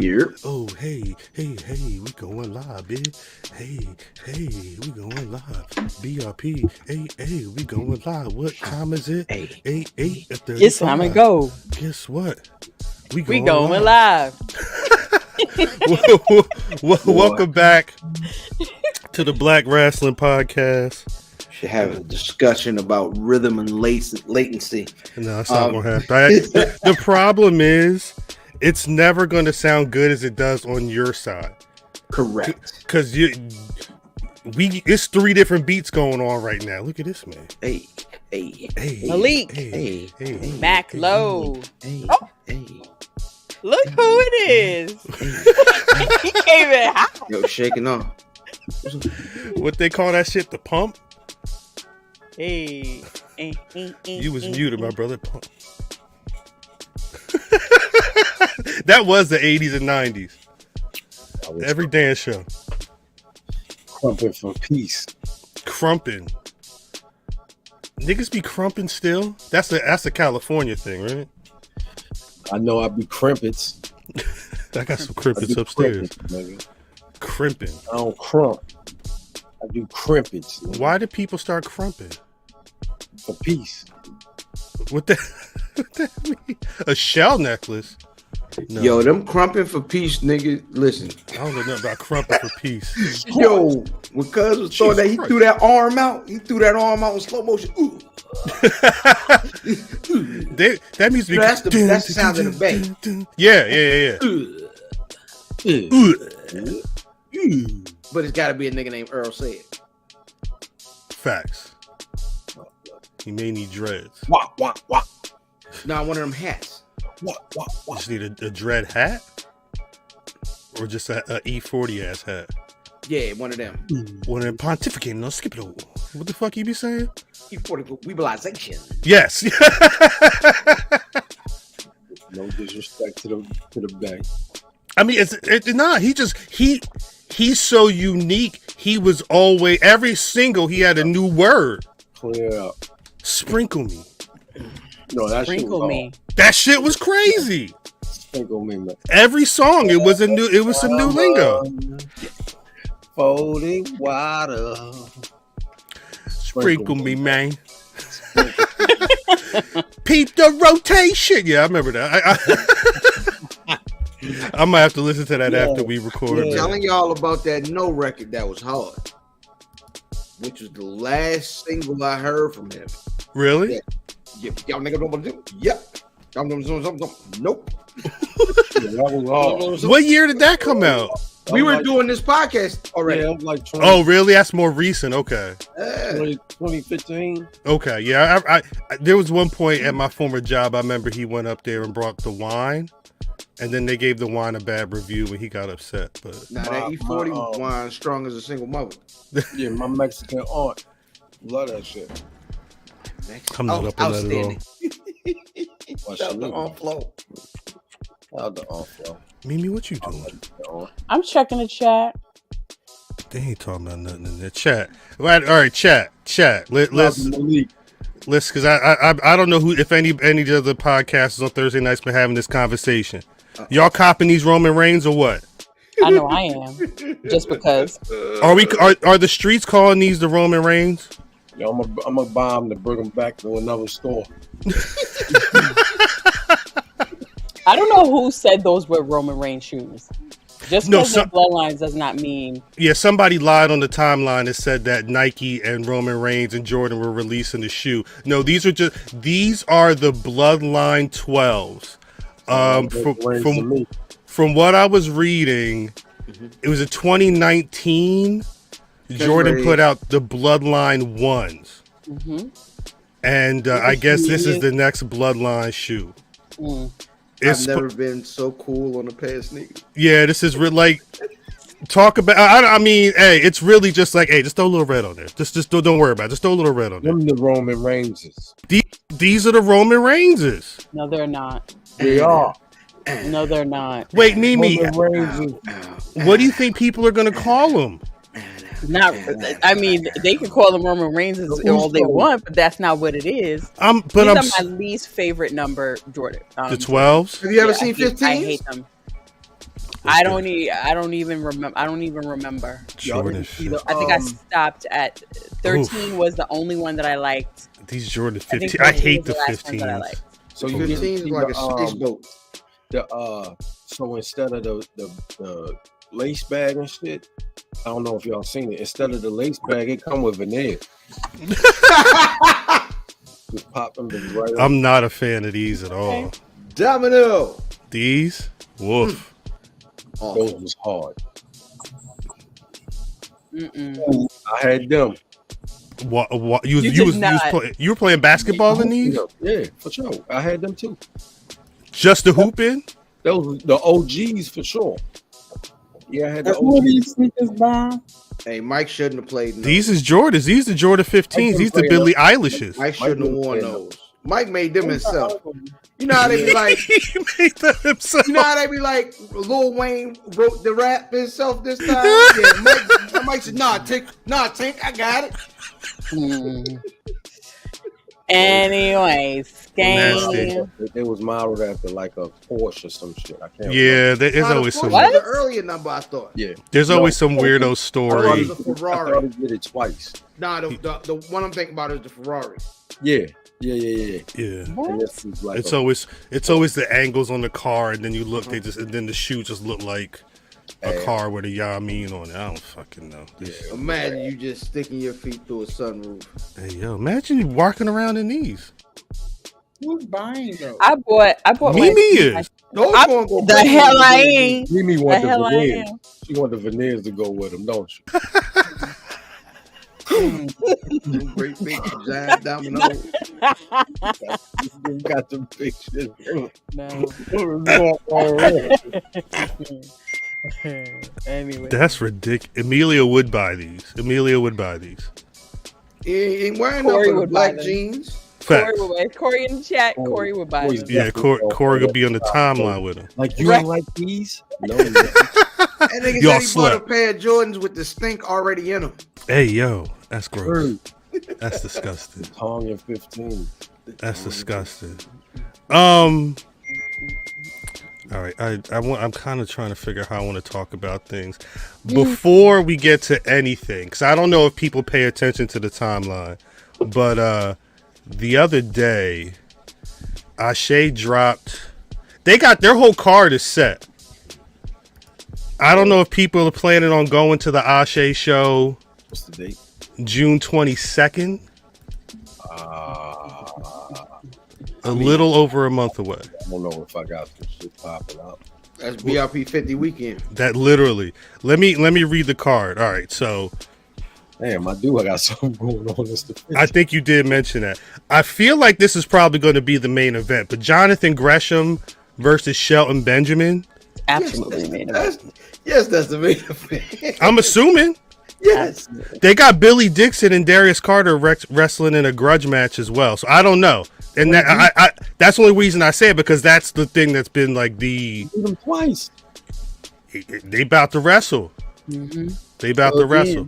Here. Oh, hey, we going live, bitch. Hey, we going live. BRP, hey, we going live. What time is it? 8. It's time to go. Guess what? We going live. Welcome back to the Black Rasslin Podcast. Should have a discussion about rhythm and latency. No, it's not going to happen. The problem is, it's never going to sound good as it does on your side. Correct. Because it's 3 different beats going on right now. Look at this, man. Hey. Malik. Hey. Mac Low. Look who it is. He came in hot. Yo, shaking off. What they call that shit? The pump? Hey. You was muted, my brother. Pump. That was the 80s and 90s. Every dance show. Crumping for peace. Crumping. Niggas be crumping still? That's a California thing, right? I know I be crimpets. I got some crimpets upstairs. Crimping. I don't crump. I do crimpets. Nigga. Why do people start crumping? For peace. What that mean? A shell necklace? No. Yo, them crumping for peace, nigga. Listen. I don't know nothing about crumping for peace. Yo, when Cuz was throwing that, he threw that arm out. He threw that arm out in slow motion. Ooh. That means that's the sound of the bang. Yeah. But it's got to be a nigga named Earl Said. Facts. He may need dreads. Wah. Nah, one of them hats. Wah. Just need a dread hat? Or just a E40 ass hat? Yeah, one of them. One of them pontificating, no skip it over. What the fuck you be saying? E40 weebilization. Yes. No disrespect to the bank. I mean, he's so unique. He was always, every single, he had a new word. Clear up. Sprinkle me. No, that Sprinkle me. That shit was crazy. Sprinkle me, man. Every song, it was some new lingo. Folding water. Sprinkle me, man. Peep the rotation. Yeah, I remember that. I might have to listen to that after we record. I'm telling y'all about that No record that was hard, which was the last single I heard from him. Really? Yeah. Y'all niggas don't want to do it? Yep. Y'all nope. That was hard. What year did that come out? We were doing this podcast already. Yeah, like 20, Oh, really? That's more recent. Okay. 2015. Okay. Yeah. I there was one point at my former job. I remember he went up there and brought the wine, and then they gave the wine a bad review and he got upset. But now that E40 wine strong as a single mother. Yeah, my Mexican aunt love that shit. I'm not up on that at all. Shout out to On Flow. Mimi, what you doing? I'm checking the chat. They ain't talking about nothing in there. Chat. All right, chat. Let's because I don't know if any of the podcasters on Thursday nights been having this conversation. Y'all copping these Roman Reigns or what? I know I am. Just because. Are the streets calling these the Roman Reigns? Yo, I'm gonna buy them to bring them back to another store. I don't know who said those were Roman Reigns shoes. Just because the bloodlines does not mean. Yeah, somebody lied on the timeline and said that Nike and Roman Reigns and Jordan were releasing the shoe. No, these are the Bloodline 12s. From what I was reading, it was a 2019. Jordan put out the Bloodline 1s. And I guess this is the next Bloodline shoe. I've never been so cool on a pair of sneakers. Yeah, this is like talk about. I mean, hey, it's really just like, hey, just throw a little red on there. Just don't worry about it. Just throw a little red on there. Them the Roman Reigns. These are the Roman Reigns. No, they're not. They are. No, they're not. Wait, Mimi. What do you think people are going to call them? Not, I mean, they can call them Roman Reigns all they want, but that's not what it is. These are my least favorite number, Jordan. The 12s? Have you ever seen 15s? I hate them. I don't even remember. Jordan. I think I stopped at 13 was the only one that I liked. These Jordan 15. I hate the 15s. So 15 is like a space boat. So instead of the lace bag and shit, I don't know if y'all seen it. Instead of the lace bag, it come with veneer. Just pop them right up. I'm not a fan of these at all. Domino. These, woof. Those was hard. I had them. What you were playing basketball in these? Yeah, for sure. I had them too. Just the hoop in? Those the OGs for sure. Yeah, I had the OGs. These sneakers, Bob. Hey, Mike shouldn't have played those. These is Jordans. These are Jordan 15s. These are Billie Eilish's. Mike shouldn't have worn those. Mike made them himself. You know how they be like? He made them himself. You know how they be like? Lil Wayne wrote the rap himself this time. Yeah, Mike said, Tink, I got it. Anyways, game. It was modeled after like a Porsche or some shit. I can't. Yeah, there's always some. What? The earlier number, I thought. Yeah, there's always some weirdo story. I thought it was a Ferrari. I thought he did it twice. Nah, the one I'm thinking about is the Ferrari. Yeah. What? It's always the angles on the car, and then you look, and then the shoe just look like a car with a Yamin on it. I don't fucking know. Yeah. Imagine you just sticking your feet through a sunroof. Hey yo, imagine you walking around in these. Who's buying those? I bought Mimi is. The hell I ain't. Mimi want the veneers. She want the veneers to go with them, don't you? Great big giant domino. You got the pictures. Anyway, that's ridiculous. Amelia would buy these. He ain't wearing no black jeans. Corey in the chat. Corey would buy them. Yeah, Corey would be on the timeline with him. Like you don't like these? No. That nigga said he bought a pair of Jordans with the stink already in them. Hey yo, that's gross. That's disgusting. Tong and 15. That's disgusting. All right, I'm kind of trying to figure out how I want to talk about things before we get to anything, because I don't know if people pay attention to the timeline, but the other day, Ashe dropped. They got their whole card is set. I don't know if people are planning on going to the Ashe show. What's the date? June 22nd. A little over a month away. I don't know if I got some shit popping up. That's BRP 50 weekend. That literally. Let me read the card. All right, so. Damn, I got something going on. I think you did mention that. I feel like this is probably going to be the main event, but Jonathan Gresham versus Shelton Benjamin. Absolutely main event. Yes, that's the main event. I'm assuming. Yes. They got Billy Dixon and Darius Carter wrestling in a grudge match as well. So I don't know. And that, that's the only reason I say it, because that's the thing that's been like the. Beat them twice. They about to wrestle. Mm-hmm. They about to wrestle.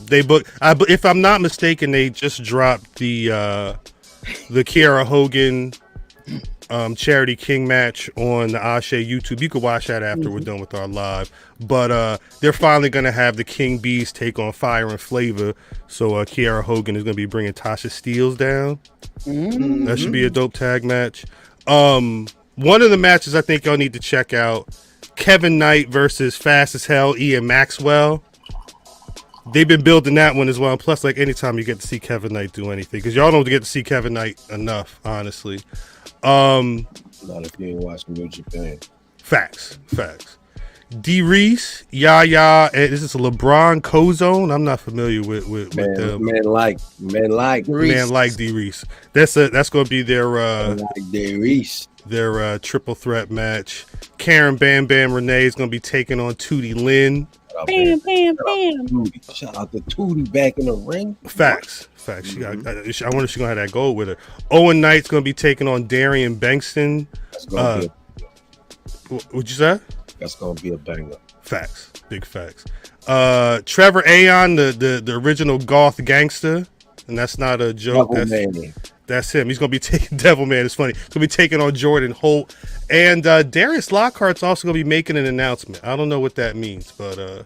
They book. If I'm not mistaken, they just dropped the Kiara Hogan Charity King match on the Ashe YouTube. You can watch that after we're done with our live. But they're finally going to have the King Bees take on Fire and Flavor. So Kiara Hogan is going to be bringing Tasha Steelz down. Mm-hmm. That should be a dope tag match. One of the matches I think y'all need to check out, Kevin Knight versus Fast as Hell Ian Maxwell. They've been building that one as well. Plus, like, anytime you get to see Kevin Knight do anything, because y'all don't get to see Kevin Knight enough, honestly. Not if you ain't watching New Japan. Facts. D Reese, Yaya, and this is a LeBron co-zone. I'm not familiar with them. Man like D Reese. That's going to be their their triple threat match. Karen Bam Bam Renee is going to be taking on Tootie Lynn. Bam. Shout out to Tootie back in the ring. Facts. She got. I wonder if she's gonna have that goal with her. Owen Knight's gonna be taking on Darian Bankston. What'd you say? That's gonna be a banger. Facts. Big facts. Trevor Aon, the original goth gangster, and that's not a joke. That's him. He's going to be taking Devilman. It's funny. He's going to be taking on Jordan Holt. And Darius Lockhart's also going to be making an announcement. I don't know what that means, but...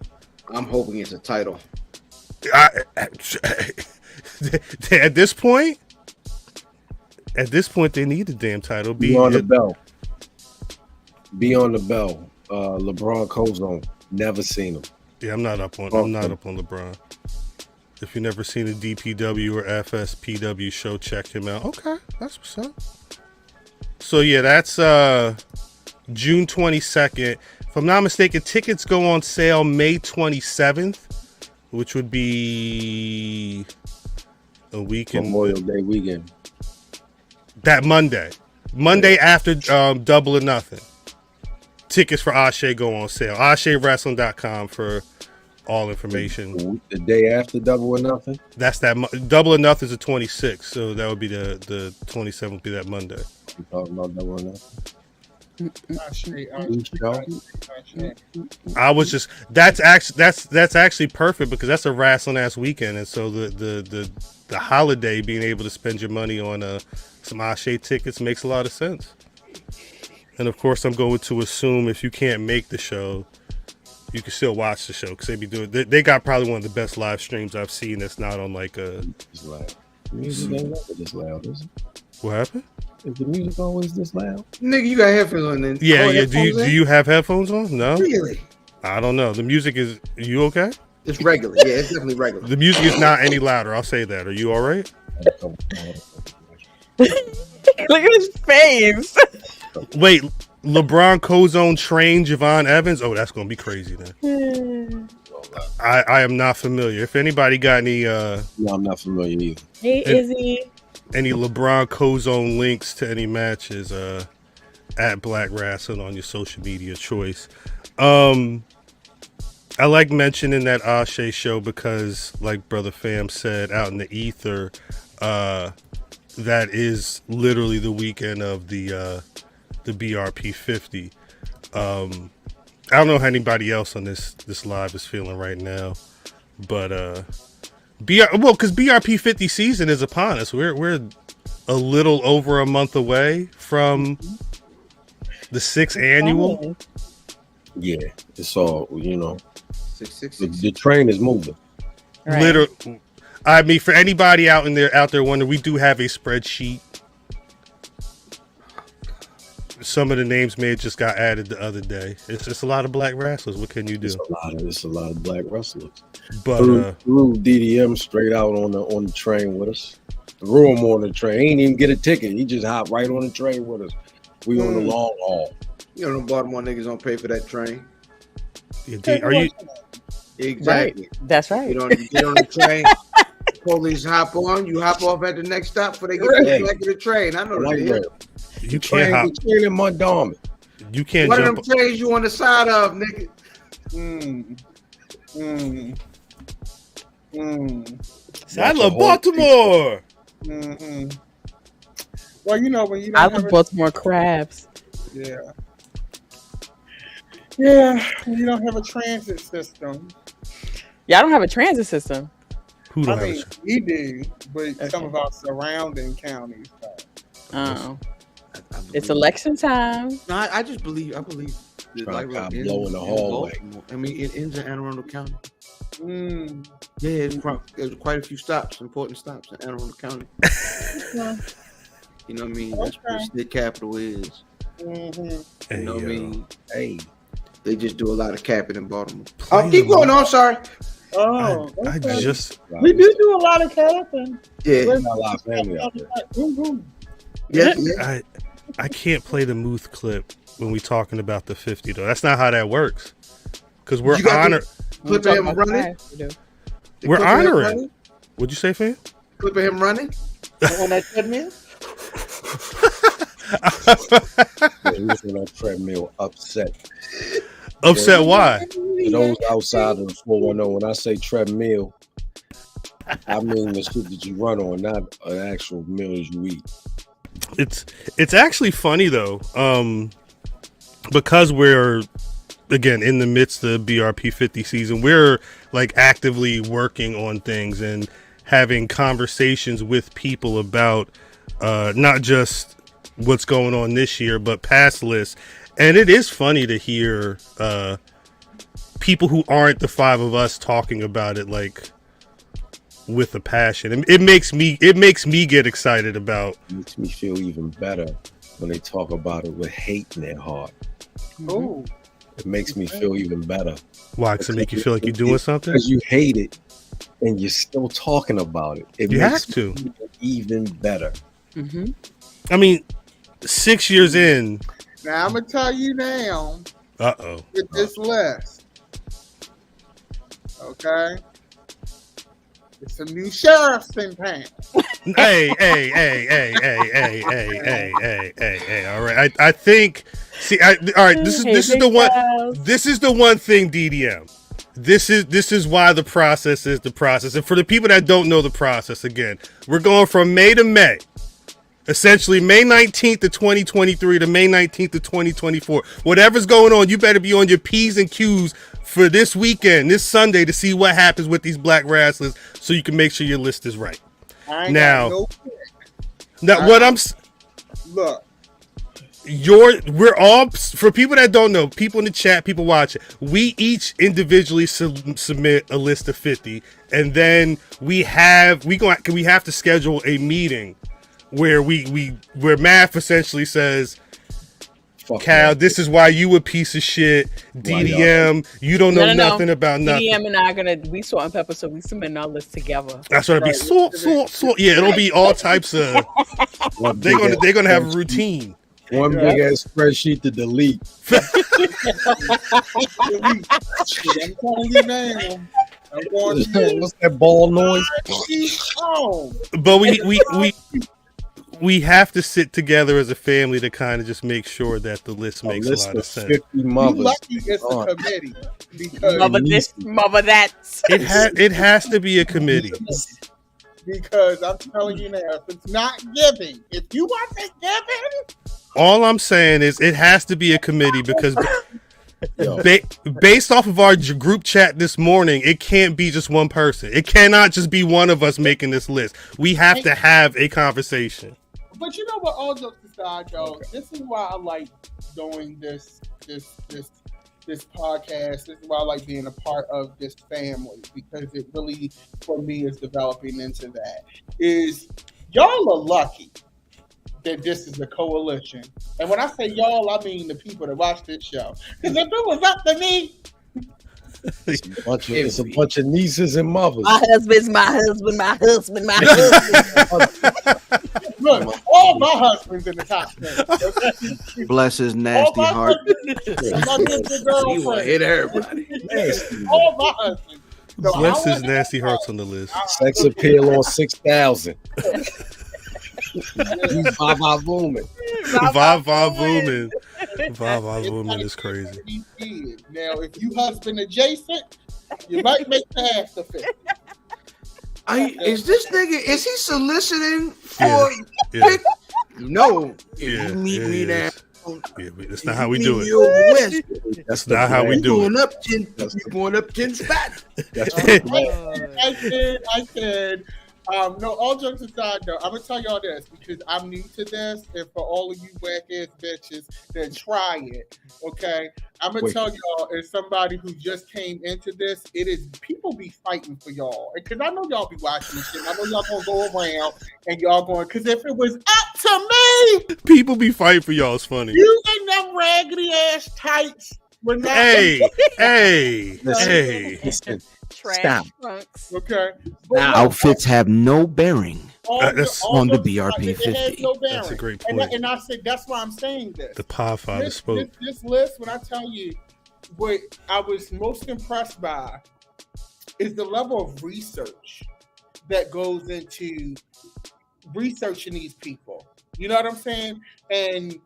I'm hoping it's a title. At this point, they need the damn title. Be on the bell. Be on the bell. LeBron Cozone. Never seen him. Yeah, I'm not up on LeBron. If you've never seen a DPW or FSPW show, check him out. Okay, that's what's up. So yeah, that's June 22nd. If I'm not mistaken, tickets go on sale May 27th, which would be a weekend. Memorial Day weekend. That Monday after Double or Nothing. Tickets for Ashe go on sale. AsheWrestling.com for all information. The day after Double or Nothing? That's that. Double or Nothing is the 26th, so that would be the 27th would be that Monday. You talking about Double or Nothing? I was just that's actually perfect because that's a wrestling ass weekend, and so the holiday being able to spend your money on some Ashe tickets makes a lot of sense. And of course, I'm going to assume if you can't make the show, you can still watch the show because they got probably one of the best live streams I've seen that's not on like a. Music ain't never this loud, is it? What happened? Is the music always this loud? Nigga, you got headphones on then. Yeah. Do you have headphones on? No. Really? I don't know. The music is. Are you okay? It's regular. Yeah, it's definitely regular. The music is not any louder. I'll say that. Are you all right? Look at his face. Wait, LeBron Cozone trained Javon Evans? Oh, that's gonna be crazy then. I am not familiar. If anybody got any no, I'm not familiar either. Hey, Izzy. Any LeBron Cozone links to any matches at Black Rasslin on your social media choice. I like mentioning that Ashe show because, like Brother Fam said out in the ether, that is literally the weekend of the BRP 50. I don't know how anybody else on this live is feeling right now, but because BRP 50 season is upon us. We're a little over a month away from the 6th annual. Yeah, it's all, 666. The train is moving. Right. Literally, I mean, for anybody out there wondering, we do have a spreadsheet. Some of the names may have just got added the other day. It's just a lot of black wrestlers. What can you do? It's a lot of black wrestlers. But threw DDM straight out on the train with us. Threw him on the train. He didn't even get a ticket. He just hopped right on the train with us. We on the long haul. You know, Baltimore niggas don't pay for that train. Are you? Exactly. Right. That's right. You don't get on the train. Police hop on. You hop off at the next stop before they get back to the train. I know that. You can't hop. Train in Montgomery. You can't What jump. What them trains you on the side of, nigga? I love Baltimore. Well, when you don't I love Baltimore crabs. Yeah, when you don't have a transit system. Yeah, I don't have a transit system. Who don't have we do, but some of our surrounding counties. Oh. It's election time. No, I just believe. I believe. Like blowing the hallway. I mean, it ends in Anne Arundel County. Yeah, there's quite a few stops, important stops in Anne Arundel County. You know what I mean? That's where the state capital is. You know what I mean? Hey, they just do a lot of capping in Baltimore. Keep going. I'm sorry. We do a lot of capping. Yeah, a lot of family out there. Yeah. I can't play the Muth clip when we talking about the 50 though. That's not how that works. Because we're honoring. Clip of him running. We're honoring. What'd you say, fam? Clip of him running on that treadmill. He was on that treadmill upset. Upset why? For those outside of the 410, when I say treadmill, I mean the shit that you run on, not an actual meal you eat. It's actually funny though, because we're again in the midst of BRP 50 season. We're like actively working on things and having conversations with people about not just what's going on this year, but past lists. And it is funny to hear people who aren't the five of us talking about it like with a passion. It makes me get excited about. It makes me feel even better when they talk about it with hate in their heart. Oh, it makes me feel even better. Why? Does it make you feel like you're doing something? Because you hate it and you're still talking about it. It you makes have to. Even better. Mm-hmm. I mean, 6 years in. now I'm gonna tell you now. Uh-oh. With this list, okay? It's some new sheriffs in town. Hey. All right. I think. See. All right. This is the one. This is the one thing, DDM. This is why the process is the process. And for the people that don't know the process, again, we're going from May to May. Essentially, May 19th of 2023 to May 19th of 2024. Whatever's going on, you better be on your P's and Q's for this weekend, this Sunday, to see what happens with these Black Rasslins, so you can make sure your list is right. Now, what I'm look. We're all, for people that don't know, people in the chat, people watching, we each individually submit a list of 50, and then we have to schedule a meeting where where Math essentially says, Cal, this is why you a piece of shit. DDM, you don't know nothing about nothing. DDM and I we Salt and Pepper, so we submit our list together. That's what it'll be. Salt. Yeah, it'll be all types of. They're gonna have a routine. One big ass spreadsheet to delete. I'm telling you now. What's that ball noise? But we have to sit together as a family to kind of just make sure that the list makes a lot of sense. 50 mothers. Lucky it's a committee because mother this, mother that. It has to be a committee. Because I'm telling you now, if it's not giving, if you want it giving, all I'm saying is it has to be a committee because based off of our group chat this morning, it can't be just one person. It cannot just be one of us making this list. We have to have a conversation. But you know what? All jokes aside, though, this is why I like doing this podcast. This is why I like being a part of this family, because it really, for me, is developing into that. Is y'all are lucky that this is a coalition. And when I say y'all, I mean the people that watch this show. Because if it was up to me, it's a bunch of nieces and mothers. My husband. Look, all my husbands in the top 10. Bless his nasty heart. You want to hit everybody. All my husbands. So Bless his nasty hearts on the list. Sex appeal on 6,000. Vava Boomin. Vava Boomin is crazy. Now, if you husband adjacent, you might make past the 50. Is this nigga, is he soliciting for pick? No. If you meet me there. Yeah, that's not how we do it. That's not how we do it. You're going up 10 spots. I said, no, all jokes aside, though, I'm going to tell y'all this because I'm new to this. And for all of you whack ass bitches, then try it. Okay? I'm going to tell y'all, as somebody who just came into this, it is people be fighting for y'all. Because I know y'all be watching this shit. I know y'all going to go around and y'all going, because if it was up to me, people be fighting for y'all. It's funny. You in them raggedy ass tights. Hey. Stop. Trunks. Okay. Outfits have no bearing on the BRP 50. No that's a great point. And I said, that's why I'm saying this. The Podfather spoke. This list, when I tell you what I was most impressed by, is the level of research that goes into researching these people. You know what I'm saying? And,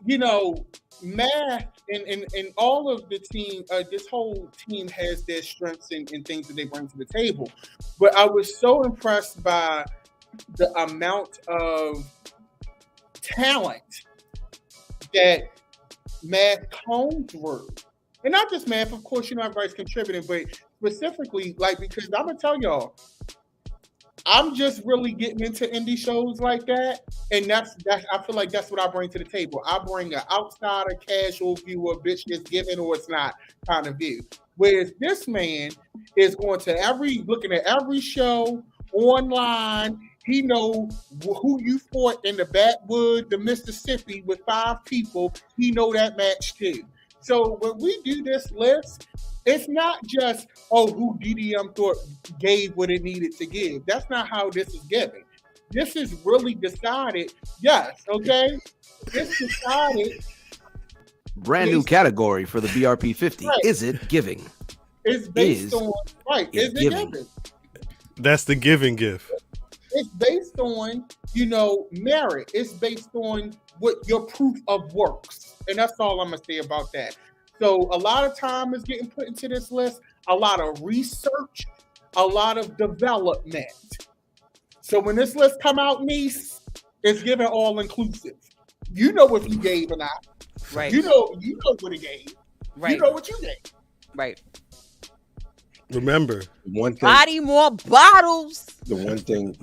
you know, Math and all of the team, this whole team has their strengths and things that they bring to the table. But I was so impressed by the amount of talent that Math combed through. And not just Math, of course, you know, everybody's contributing, but specifically, like, because I'm going to tell y'all, I'm just really getting into indie shows like that, and that's I feel like that's what I bring to the table. I bring an outsider, casual view of bitch it's given or it's not kind of view. Whereas this man is going to looking at every show online. He know who you fought in the Backwood, the Mississippi with 5 people. He know that match too. So when we do this list, it's not just, who DDM thought gave what it needed to give. That's not how this is given. This is really decided, yes, okay? It's decided. Brand new category for the BRP 50. Right. Is it giving? It's based on, right, is it giving? That's the giving gift. It's based on, merit. It's based on what your proof of works. And that's all I'm going to say about that. So a lot of time is getting put into this list, a lot of research, a lot of development. So when this list come out, niece, it's given all inclusive. You know if you gave or not. Right. You know what it gave. Right. You know what you gave. Right. Remember, one thing. Body more bottles. The one thing.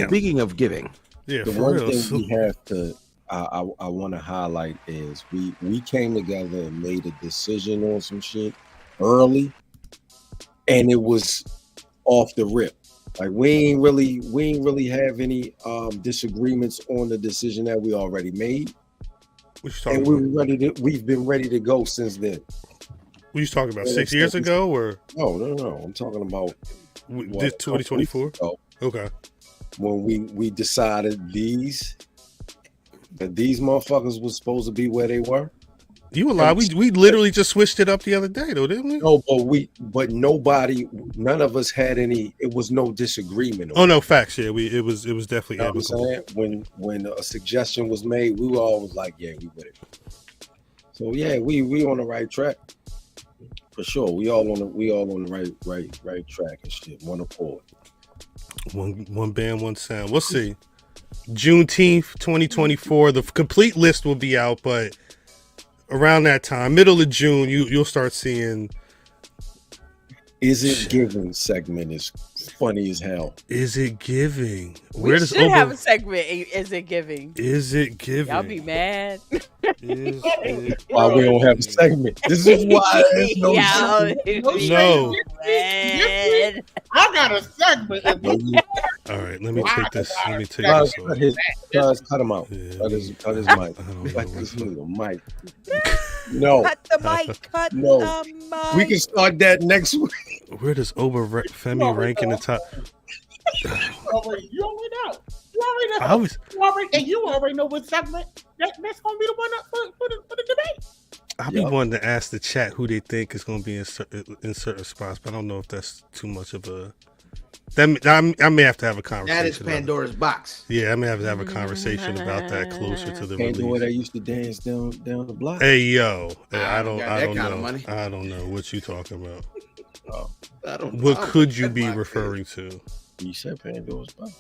Speaking of giving, the one thing we have to. I want to highlight is we came together and made a decision on some shit early, and it was off the rip. Like we ain't really have any disagreements on the decision that we already made, and we've been ready to go since then. What you talking about? 6 years ago, or no? I'm talking about 2024. Okay, when we decided that these motherfuckers was supposed to be where they were. You a lie. We literally just switched it up the other day, though, didn't we? No, but none of us had any. It was no disagreement. Oh no, facts. Yeah, it was definitely. You know what I'm saying? When a suggestion was made, we were always like, yeah, we with it. So yeah, we on the right track for sure. We all on the right track and shit. One accord. One band, one sound. We'll see. Juneteenth 2024, the complete list will be out, but around that time, middle of June, you'll start seeing. Is it giving segment is funny as hell. Is it giving? We should have a segment. Is it giving? Is it giving? Y'all be mad. Why we don't have a segment? This is why there's no no. I got a segment. All right, let me take this. Cut him out. Yeah. Cut his mic. Cut this nigga mic. No. Cut the mic. Cut no. the mic. We can start that next week. Where does Femi rank in the top? You already know. And you already know what segment that's gonna be the one up for the debate. I'll be wanting to ask the chat who they think is going to be in certain spots, but I don't know if that's too much of a. I may have to have a conversation. That is Pandora's box. Yeah, I may have to have a conversation about that closer to the release. Pandora that used to dance down the block. Hey yo, I don't know. Money. I don't know what you talking about. I don't. What could you be referring to? You said Pandora's box.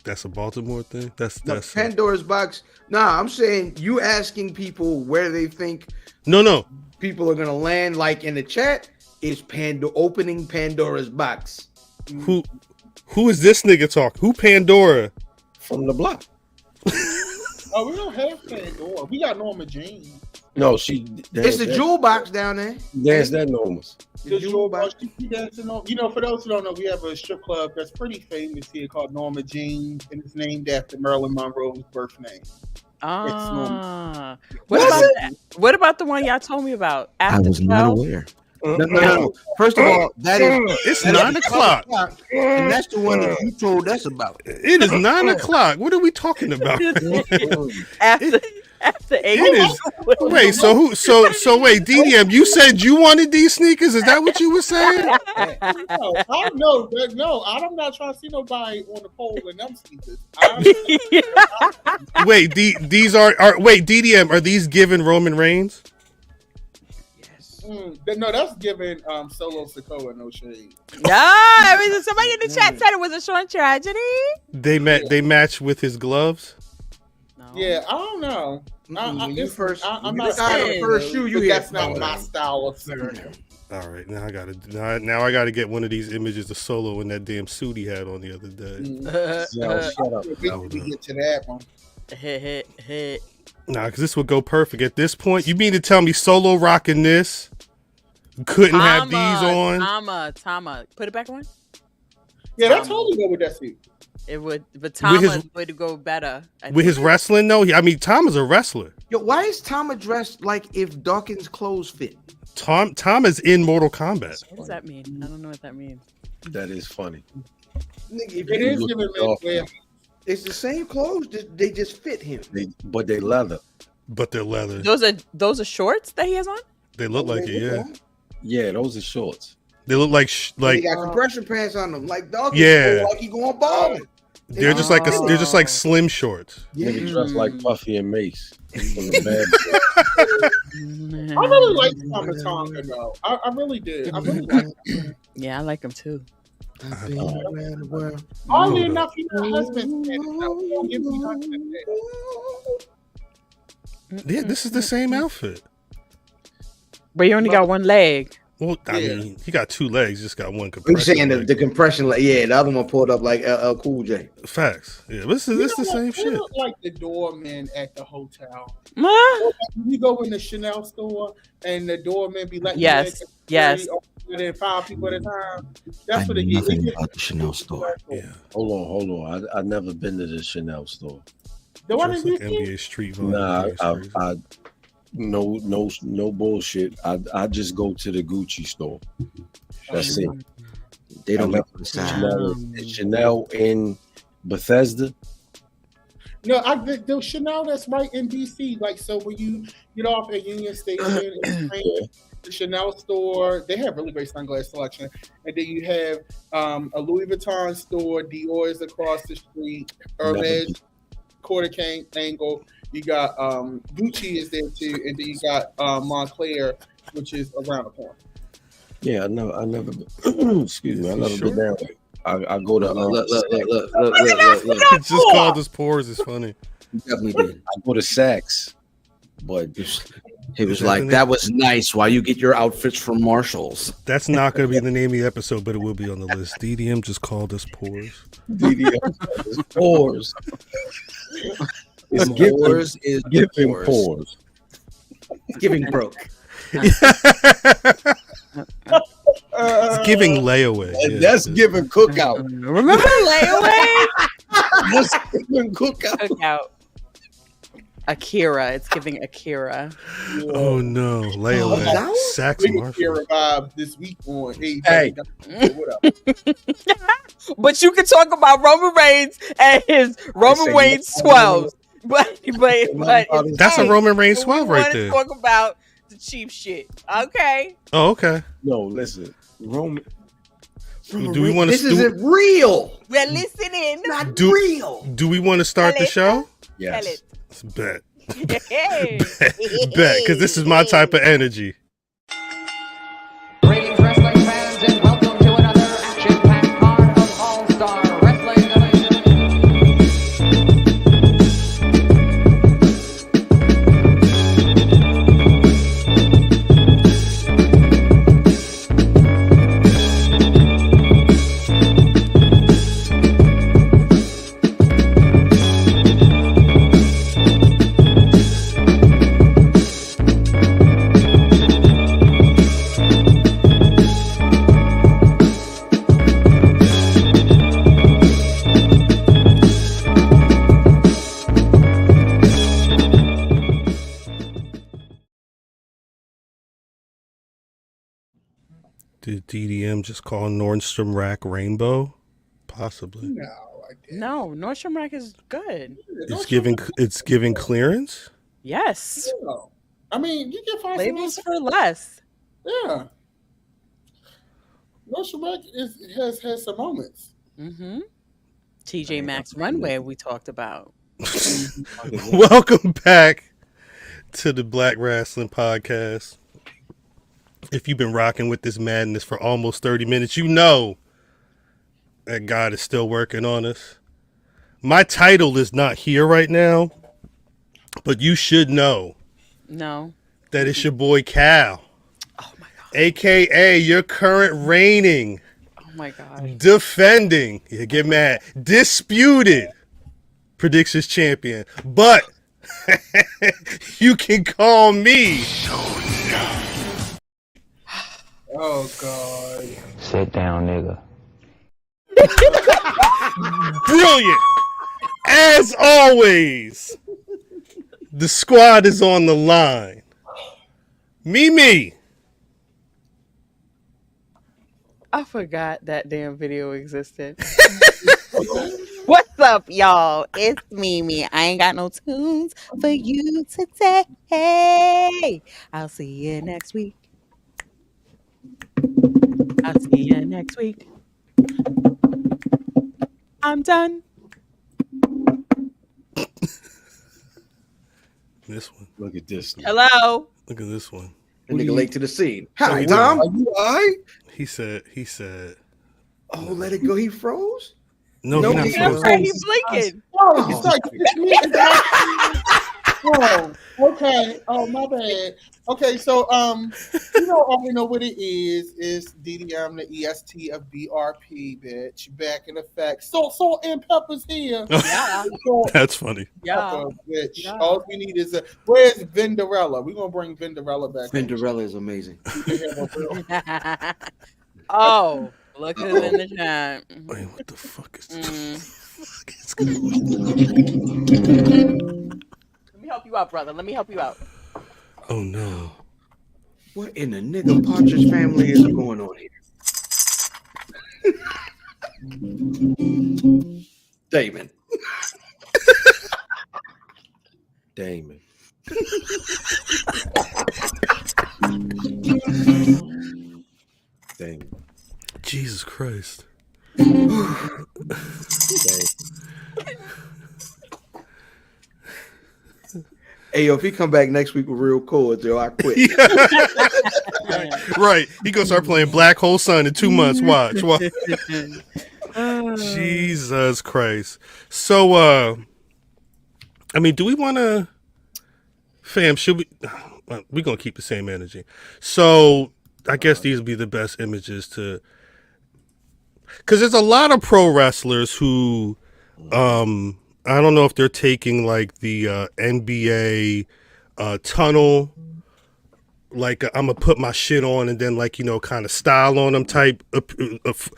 That's a Baltimore thing. That's Pandora's box. Nah, I'm saying you asking people where they think. No. People are gonna land. Like in the chat, is opening Pandora's box. Who is this nigga talking? Who Pandora? From the block. Oh, we don't have Pandora. We got Norma Jean. No, it's the jewel box down there. There's that Norma's. The jewel box. For those who don't know, we have a strip club that's pretty famous here called Norma Jean, and it's named after Marilyn Monroe's birth name. What about the one y'all told me about? I was not aware. No. First of all, it's 9 o'clock. And that's the one that you told us about. It is 9 o'clock. What are we talking about? After 8. It is. Wait, wait, DDM, you said you wanted these sneakers? Is that what you were saying? No, I'm not trying to see nobody on the pole in them sneakers. Wait, these are wait, DDM, are these given Roman Reigns? No, that's giving Solo Sikoa no shade. Yeah, somebody in the chat said it was a short tragedy. They match with his gloves. No. Yeah, I don't know. When you first, I'm you not got the first shoe you hit. That's not my style of cereal. All right, now I gotta get one of these images of Solo in that damn suit he had on the other day. Shut up. We get to that one. Nah, because this would go perfect. At this point, you mean to tell me Solo rocking this couldn't have these on? Tama. Put it back on. Yeah, that's totally go with that suit. It would, but Tama would go better. With his wrestling, though? I mean, Tama's a wrestler. Yo, why is Tama dressed like if Dawkins' clothes fit? Tama's in Mortal Kombat. What does that mean? I don't know what that means. That is funny. Nigga, It is giving me. it's the same clothes, they just fit him. But they leather. But they're leather. Those are shorts that he has on? They look like it, yeah. Yeah, those are shorts. They look like They got compression pants on them, like Dawkins. Yeah. Like he going balling. They're just like slim shorts. Nigga dressed like Puffy and Mace. From the I really like Tama Tonga though. I really did. I really like him. Yeah, I like him too. Oddly enough, your husband's Yeah, this is the same outfit. But you only got one leg. Well, I mean, he got two legs, just got one You compression. saying the compression, like the other one pulled up like Cool J. Facts. Yeah, this is the same shit. Like the doorman at the hotel. Huh? You go in the Chanel store and the doorman be like, yes. Than 5 people at a time. That's what I it know is. nothing about the Chanel store. Yeah. Hold on. I've never been to the Chanel store. The one Just in like DC? NBA Street Vibes. Nah, I no bullshit. I just go to the Gucci store. That's it. They don't I make Chanel in Bethesda. No, the Chanel that's right in DC. Like, so when you get off at Union Station, the Chanel store, they have really great sunglass selection. And then you have a Louis Vuitton store, Dior is across the street, Hermes, Quarter Cane, Angle. You got Gucci is there too, and then you got Montclair, which is around the corner. Yeah, I never excuse me, I never been down there. I go to Look. It just called us pores. It's funny. You definitely did. I go to Saks, but He was like, that was nice. Why you get your outfits from Marshalls? That's not going to be the name of the episode, but it will be on the list. DDM just called us pores. DDM is pores. It's giving pores. Giving broke. It's giving layaway. And that's giving cookout. Remember layaway? That's giving cookout. Akira. It's giving Akira. Oh no, layaway. Saks We Marshall. can revive this week on Hey. What up? But you can talk about Roman Reigns and his Roman Reigns 12s. But That's a Roman Reigns 12 right there. there. Talk about the cheap shit. Okay. Oh, okay. No, listen. Roman. Do we want to? This isn't real. We're listening. Not real. Do we want to start the show? Yes. Bet. Hey. Bet, because this is my type of energy. Greetings, wrestling fans, and welcome to another action-packed part of All-Star Wrestling. Did DDM just call Nordstrom Rack Rainbow? Possibly. No, I didn't. No, Nordstrom Rack is good. It's giving clearance. Yes. Yeah. I mean, you can find Labels some. for less. Yeah. Nordstrom Rack has some moments. Mm-hmm. TJ Maxx Runway we talked about. Welcome back to the Black Rasslin Podcast. If you've been rocking with this madness for almost 30 minutes, you know that God is still working on us. My title is not here right now, But you should know. No. That it's your boy Cal. Oh my God. AKA your current reigning. Oh my God. Defending. You get mad. Disputed predictions champion. But you can call me. Oh God. Sit down, nigga. Brilliant. As always, the squad is on the line. Mimi. I forgot that damn video existed. What's up, y'all? It's Mimi. I ain't got no tunes for you today. I'll see you next week. I'll see you next week. I'm done. This one. Look at this. Hello. Look at this one. That nigga late to the scene. Hi, Tom. Are you all right? He said. Oh, let it go. He froze? No, No, he's he not froze. frozen. He's blinking. Oh, it's like oh, okay. Oh, my bad. Okay, so you know, already know what it is. It's DDM, the EST of BRP, bitch. Back in effect. Salt and pepper's here. Yeah. That's funny. Yeah. Pepper, bitch. Yeah. All we need is where's Vinderella? We're gonna bring Vinderella back. Cinderella is amazing. Oh, look who's in the chat. Wait, what the fuck is this? Let me help you out, brother. Let me help you out. Oh no. What in the nigga Partridge family is going on here? Damon. Damon. Damon. Jesus Christ. Damon. Hey, yo, if he come back next week with real chords, yo, I quit. Right. He gonna start playing Black Hole Sun in 2 months. Watch. Jesus Christ. So I mean, do we wanna fam, should we we're gonna keep the same energy. So I guess these would be the best images to, because there's a lot of pro wrestlers who I don't know if they're taking like the NBA tunnel, like I'm gonna put my shit on and then like, you know, kind of style on them type of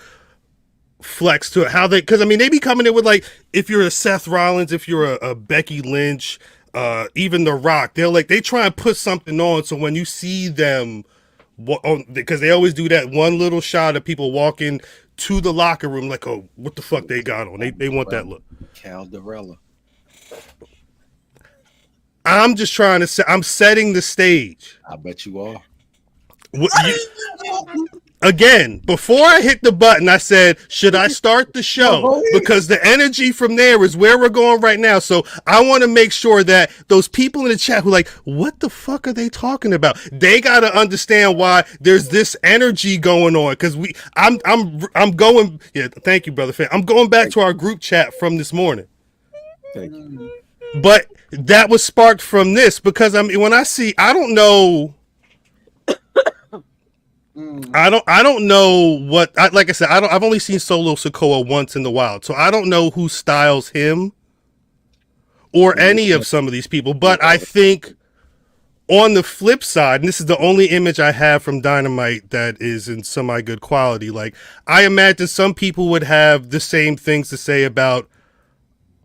flex to it. How they, because I mean they be coming in with like, if you're a Seth Rollins, if you're a Becky Lynch, even The Rock, they try and put something on so when you see them, because they always do that one little shot of people walking to the locker room like, oh, what the fuck they got on? They want that look. Calderella. I'm just trying to I'm setting the stage. I bet you are. Again, before I hit the button, I said, should I start the show? Because the energy from there is where we're going right now. So I want to make sure that those people in the chat who are like, what the fuck are they talking about? They got to understand why there's this energy going on. Because I'm going. Yeah, thank you, brother. I'm going back to our group chat from this morning. Thank you. But that was sparked from this because I mean, when I see, I don't know. I don't know what, like I said, I've only seen Solo Sikoa once in the wild, so I don't know who styles him or any of some of these people. But I think on the flip side, and this is the only image I have from Dynamite that is in semi good quality, like I imagine some people would have the same things to say about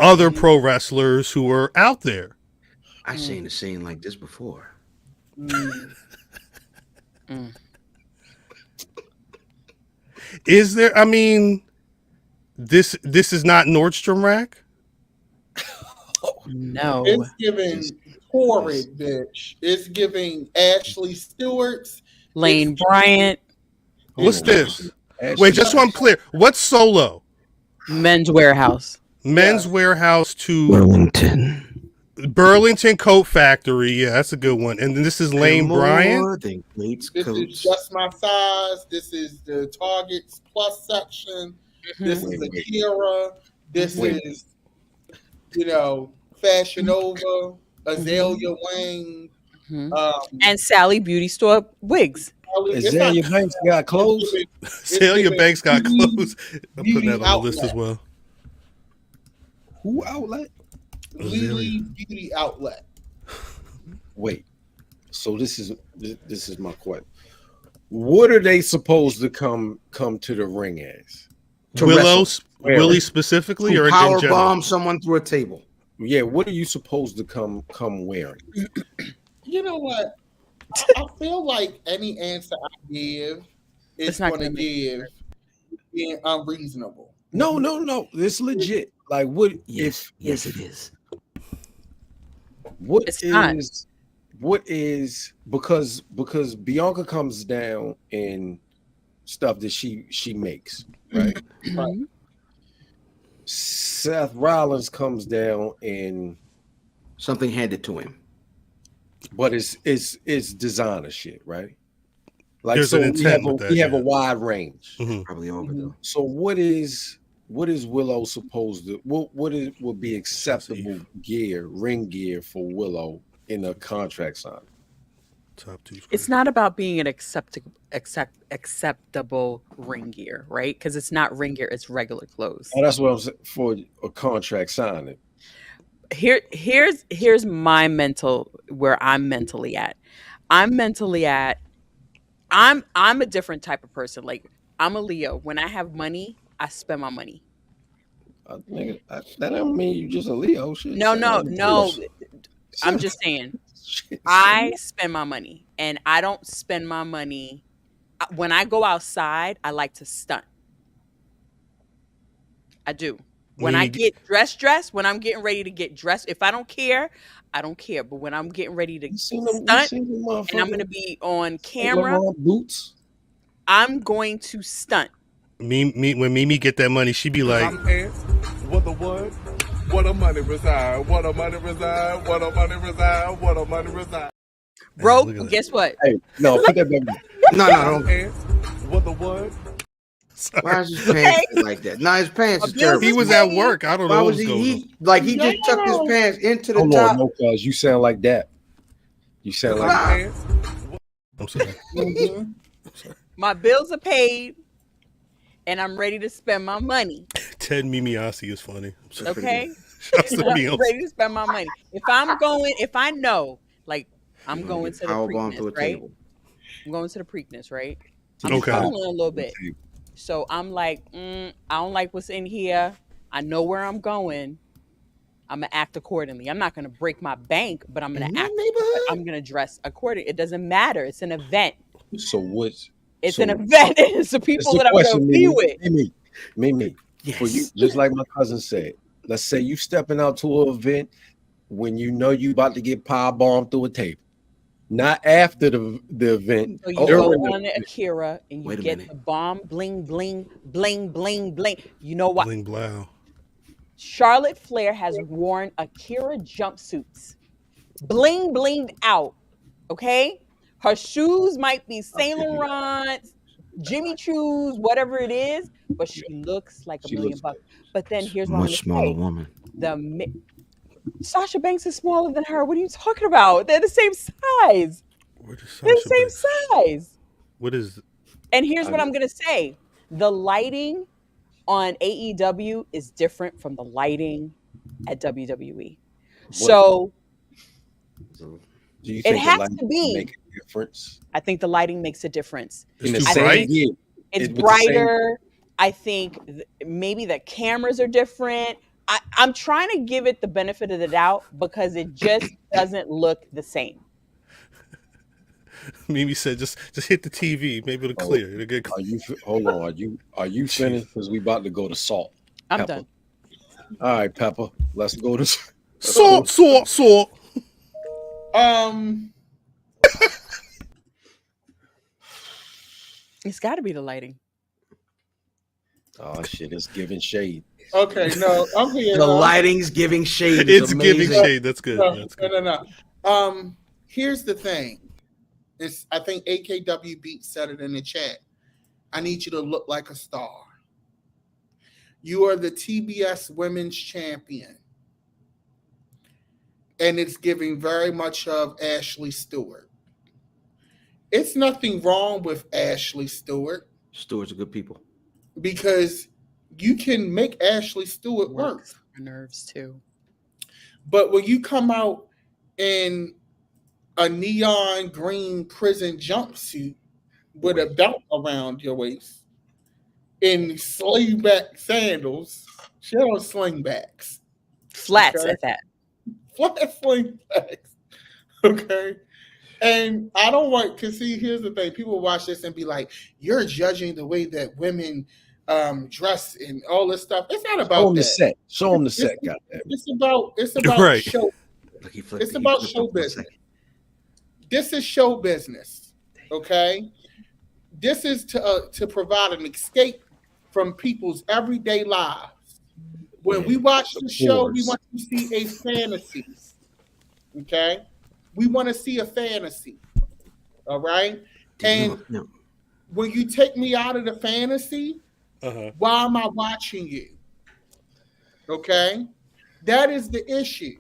other pro wrestlers who are out there. I seen a scene like this before. Is there? I mean, this is not Nordstrom Rack. No, it's giving horrid, bitch. It's giving Ashley Stewart's, Lane Bryant. What's this? Wait, just so I'm clear, what's Solo? Men's Warehouse. Men's Warehouse to Burlington Coat Factory. Yeah, that's a good one. And then this is Lane Bryant. This is just my size. This is the Target's Plus section. This is Akira. This is, Fashion Nova. Azalea Wang, and Sally Beauty Store wigs. Azalea Banks got clothes. Azalea Banks got clothes. I'm putting that on the list as well. Who outlet? Lily's Beauty Outlet. Wait. So this is my question. What are they supposed to come to the ring as? Willie specifically, or power in general? bomb someone through a table? Yeah, what are you supposed to come wearing? You know what? I feel like any answer I give is going to give being unreasonable. No. It's legit. Like what? Yes, it is. What is because Bianca comes down in stuff that she makes, right? Mm-hmm. Seth Rollins comes down in something handed to him, but it's designer shit, right? Like There's so, an intent we have a wide range. Mm-hmm. probably over though. So what is Willow supposed to? What would be acceptable ring gear for Willow in a contract sign? Top two. It's not about being an acceptable ring gear, right? Because it's not ring gear; it's regular clothes. Oh, that's what I'm saying for a contract signing. Here's my where I'm mentally at. I'm a different type of person. Like I'm a Leo. When I have money, I spend my money. Nigga, that don't mean you just a Leo. Shit. No. I'm just saying. I spend my money, and I don't spend my money. When I go outside, I like to stunt. I do. When I get dressed, when I'm getting ready to get dressed, if I don't care, I don't care. But when I'm getting ready to stunt, and I'm going to be on camera, boots, I'm going to stunt. When Mimi get that money, she be like, "What the what? What a money reside? What a money reside? What a money reside? What a money reside?" Bro, guess what? Hey, no, put that back. No. What the what? Why is his pants like that? No, his pants is terrible. He was at work. I don't know. Why was he just tucked his pants into the top? No, cuz you sound like that. You sound like that. I'm sorry. Mm-hmm. My bills are paid, and I'm ready to spend my money. Ted Mimiasi is funny. Okay? I'm ready to spend my money. If I know, like, I'm going to the Preakness, right? I'm going to the Preakness, right? I'm struggling a little bit. So I'm like, I don't like what's in here. I know where I'm going. I'm going to act accordingly. I'm not going to break my bank, but I'm going to act. I'm going to dress accordingly. It doesn't matter. It's an event. So what's... It's an event. It's the people that I'm going to be with. Mimi. Yes. For you, just like my cousin said, let's say you stepping out to an event when you know you about to get power bombed through a table. Not after the event. So you go on the Akira and you get the bomb, bling, bling, bling, bling, bling. You know what? Bling, blow. Charlotte Flair has worn Akira jumpsuits. Bling, blinged out. Okay? Her shoes might be Saint Laurent, Jimmy Choo's, whatever it is, but she looks like $1 million bucks. But then here's what I'm much smaller woman. Sasha Banks is smaller than her. What are you talking about? They're the same size. They're the same size. What is? And here's what I'm gonna say: the lighting on AEW is different from the lighting at WWE. So do you think it has to be. Make a difference? I think the lighting makes a difference. It's brighter. I think maybe the cameras are different. I'm trying to give it the benefit of the doubt because it just doesn't look the same. Mimi said, "Just hit the TV. Maybe it'll clear. It'll get clear." Hold on. Are you finished? Because we about to go to Salt. I'm Pepper. done. All right, Pepper. Let's go to Salt. It's got to be the lighting. Oh shit! It's giving shade. Okay, no, I'm here. The lighting's giving shade. It's giving shade. That's good. No. Here's the thing. I think AKW Beat said it in the chat. I need you to look like a star. You are the TBS Women's Champion. and it's giving very much of Ashley Stewart. It's nothing wrong with Ashley Stewart. Stewart's are good people. Because you can make Ashley Stewart work. Nerves too. But when you come out in a neon green prison jumpsuit with a belt around your waist in slingback sandals, she had on slingbacks. Flats at that. Flat slingbacks. Okay. And I don't want, because see, here's the thing. People watch this and be like, you're judging the way that women dress and all this stuff. It's not about that. Show them the set. Goddamn. It's about right. show. It's about show business. This is show business. Okay. This is to provide an escape from people's everyday lives. When we watch the show, we want to see a fantasy. Okay. We want to see a fantasy. All right. And when you take me out of the fantasy, why am I watching you? Okay. That is the issue.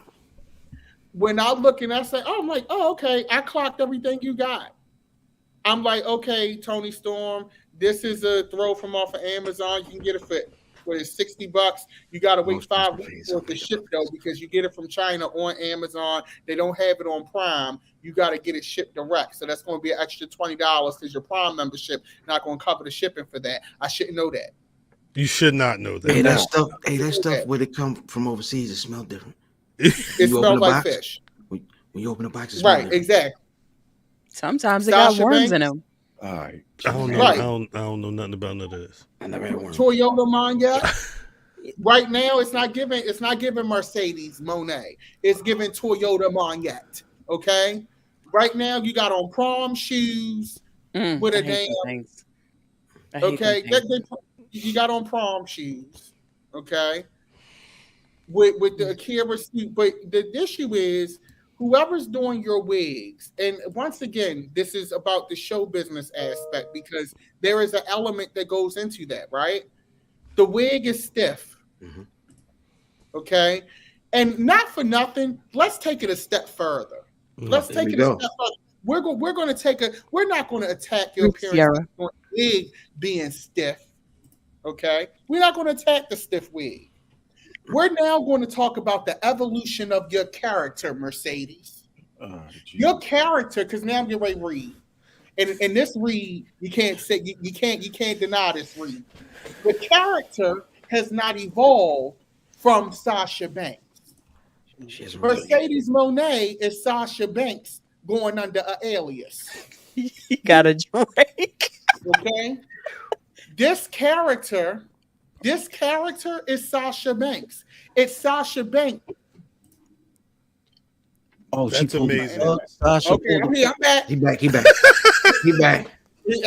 When I look and I say, oh, I'm like, oh, okay, I clocked everything you got. I'm like, okay, Tony Storm, this is a throw from off of Amazon. You can get it for $60. You got to wait 5 weeks for it to ship, though, because you get it from China on Amazon. They don't have it on Prime. You got to get it shipped direct. So that's going to be an extra $20 because your Prime membership not going to cover the shipping for that. I shouldn't know that. You should not know that. Hey, that stuff where it come from overseas, it smells different. It smells like fish. When you open the box, it smells different. Exactly. Sometimes it got worms in them. All right. I don't know. Right. I don't know nothing about none of this. I never had worms. Toyota Moné. Right now, it's not giving Mercedes Moné. It's giving Toyota Moné. Okay. Right now, you got on prom shoes with a damn. Okay. You got on prom shoes. Okay. With the Akira suit, but the issue is whoever's doing your wigs, and once again, this is about the show business aspect because there is an element that goes into that, right? The wig is stiff, okay, and not for nothing. Let's take it a step further. Let's take it a step further. We're going to take a. We're not going to attack your appearance on wig being stiff, okay? We're not going to attack the stiff wig. We're now going to talk about the evolution of your character, Mercedes. Your character, because now I'm getting ready to read. And this read, you can't say you can't deny this read. The character has not evolved from Sasha Banks. Mercedes Moné is Sasha Banks going under an alias. You got a drink. Okay. This character is Sasha Banks. It's Sasha Banks. Oh, that's amazing. Sasha, okay, I'm back. He back. He back.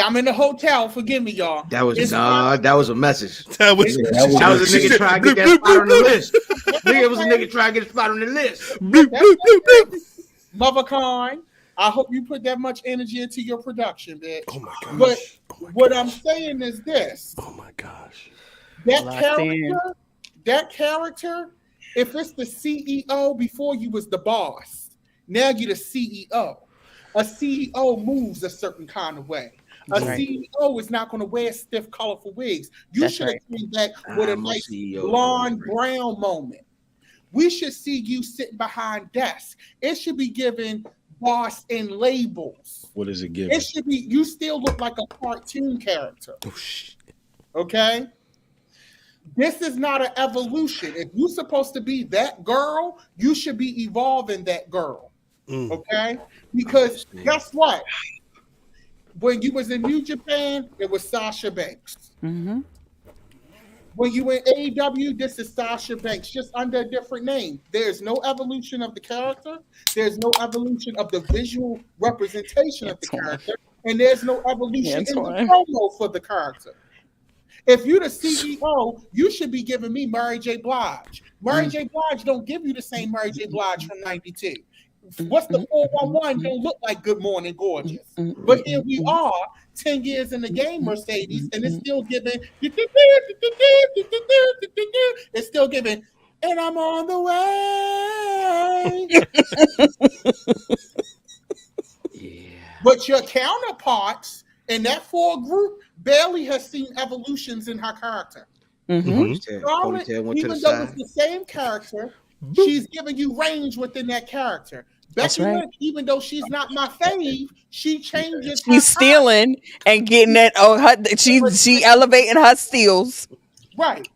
I'm in the hotel. Forgive me, y'all. That was a message. That was a nigga trying to get that spot on the list. It was a nigga trying to get a spot on the list. Mother kind. I hope you put that much energy into your production, bitch. Oh my gosh. But what I'm saying is this. Oh my gosh. That character, if it's the CEO before you was the boss, now you're the CEO. A CEO moves a certain kind of way. A CEO is not going to wear stiff, colorful wigs. You should have came back with a nice blonde brown moment. We should see you sitting behind desks. It should be given boss and labels. What is it giving? It should be you still look like a cartoon character. Oh shit. Okay? This is not an evolution. If you're supposed to be that girl, you should be evolving that girl. Okay? Because guess what? When you was in New Japan, it was Sasha Banks. Mm-hmm. When you in AEW, this is Sasha Banks, just under a different name. There's no evolution of the character. There's no evolution of the visual representation of the character. And there's no evolution in the promo for the character. If you're the CEO, you should be giving me Mary J. Blige. Mary J. Blige don't give you the same Mary J. Blige from 92. What's the 411 don't look like Good Morning Gorgeous. But here we are, 10 years in the game, Mercedes, and it's still giving, and I'm on the way. Yeah. But your counterparts in that 4 group barely has seen evolutions in her character. Charlotte, even though it's the same character, she's giving you range within that character. Becky Lynch, even though she's not my fave, she changes. She's stealing and getting that. She elevating her steals. Right.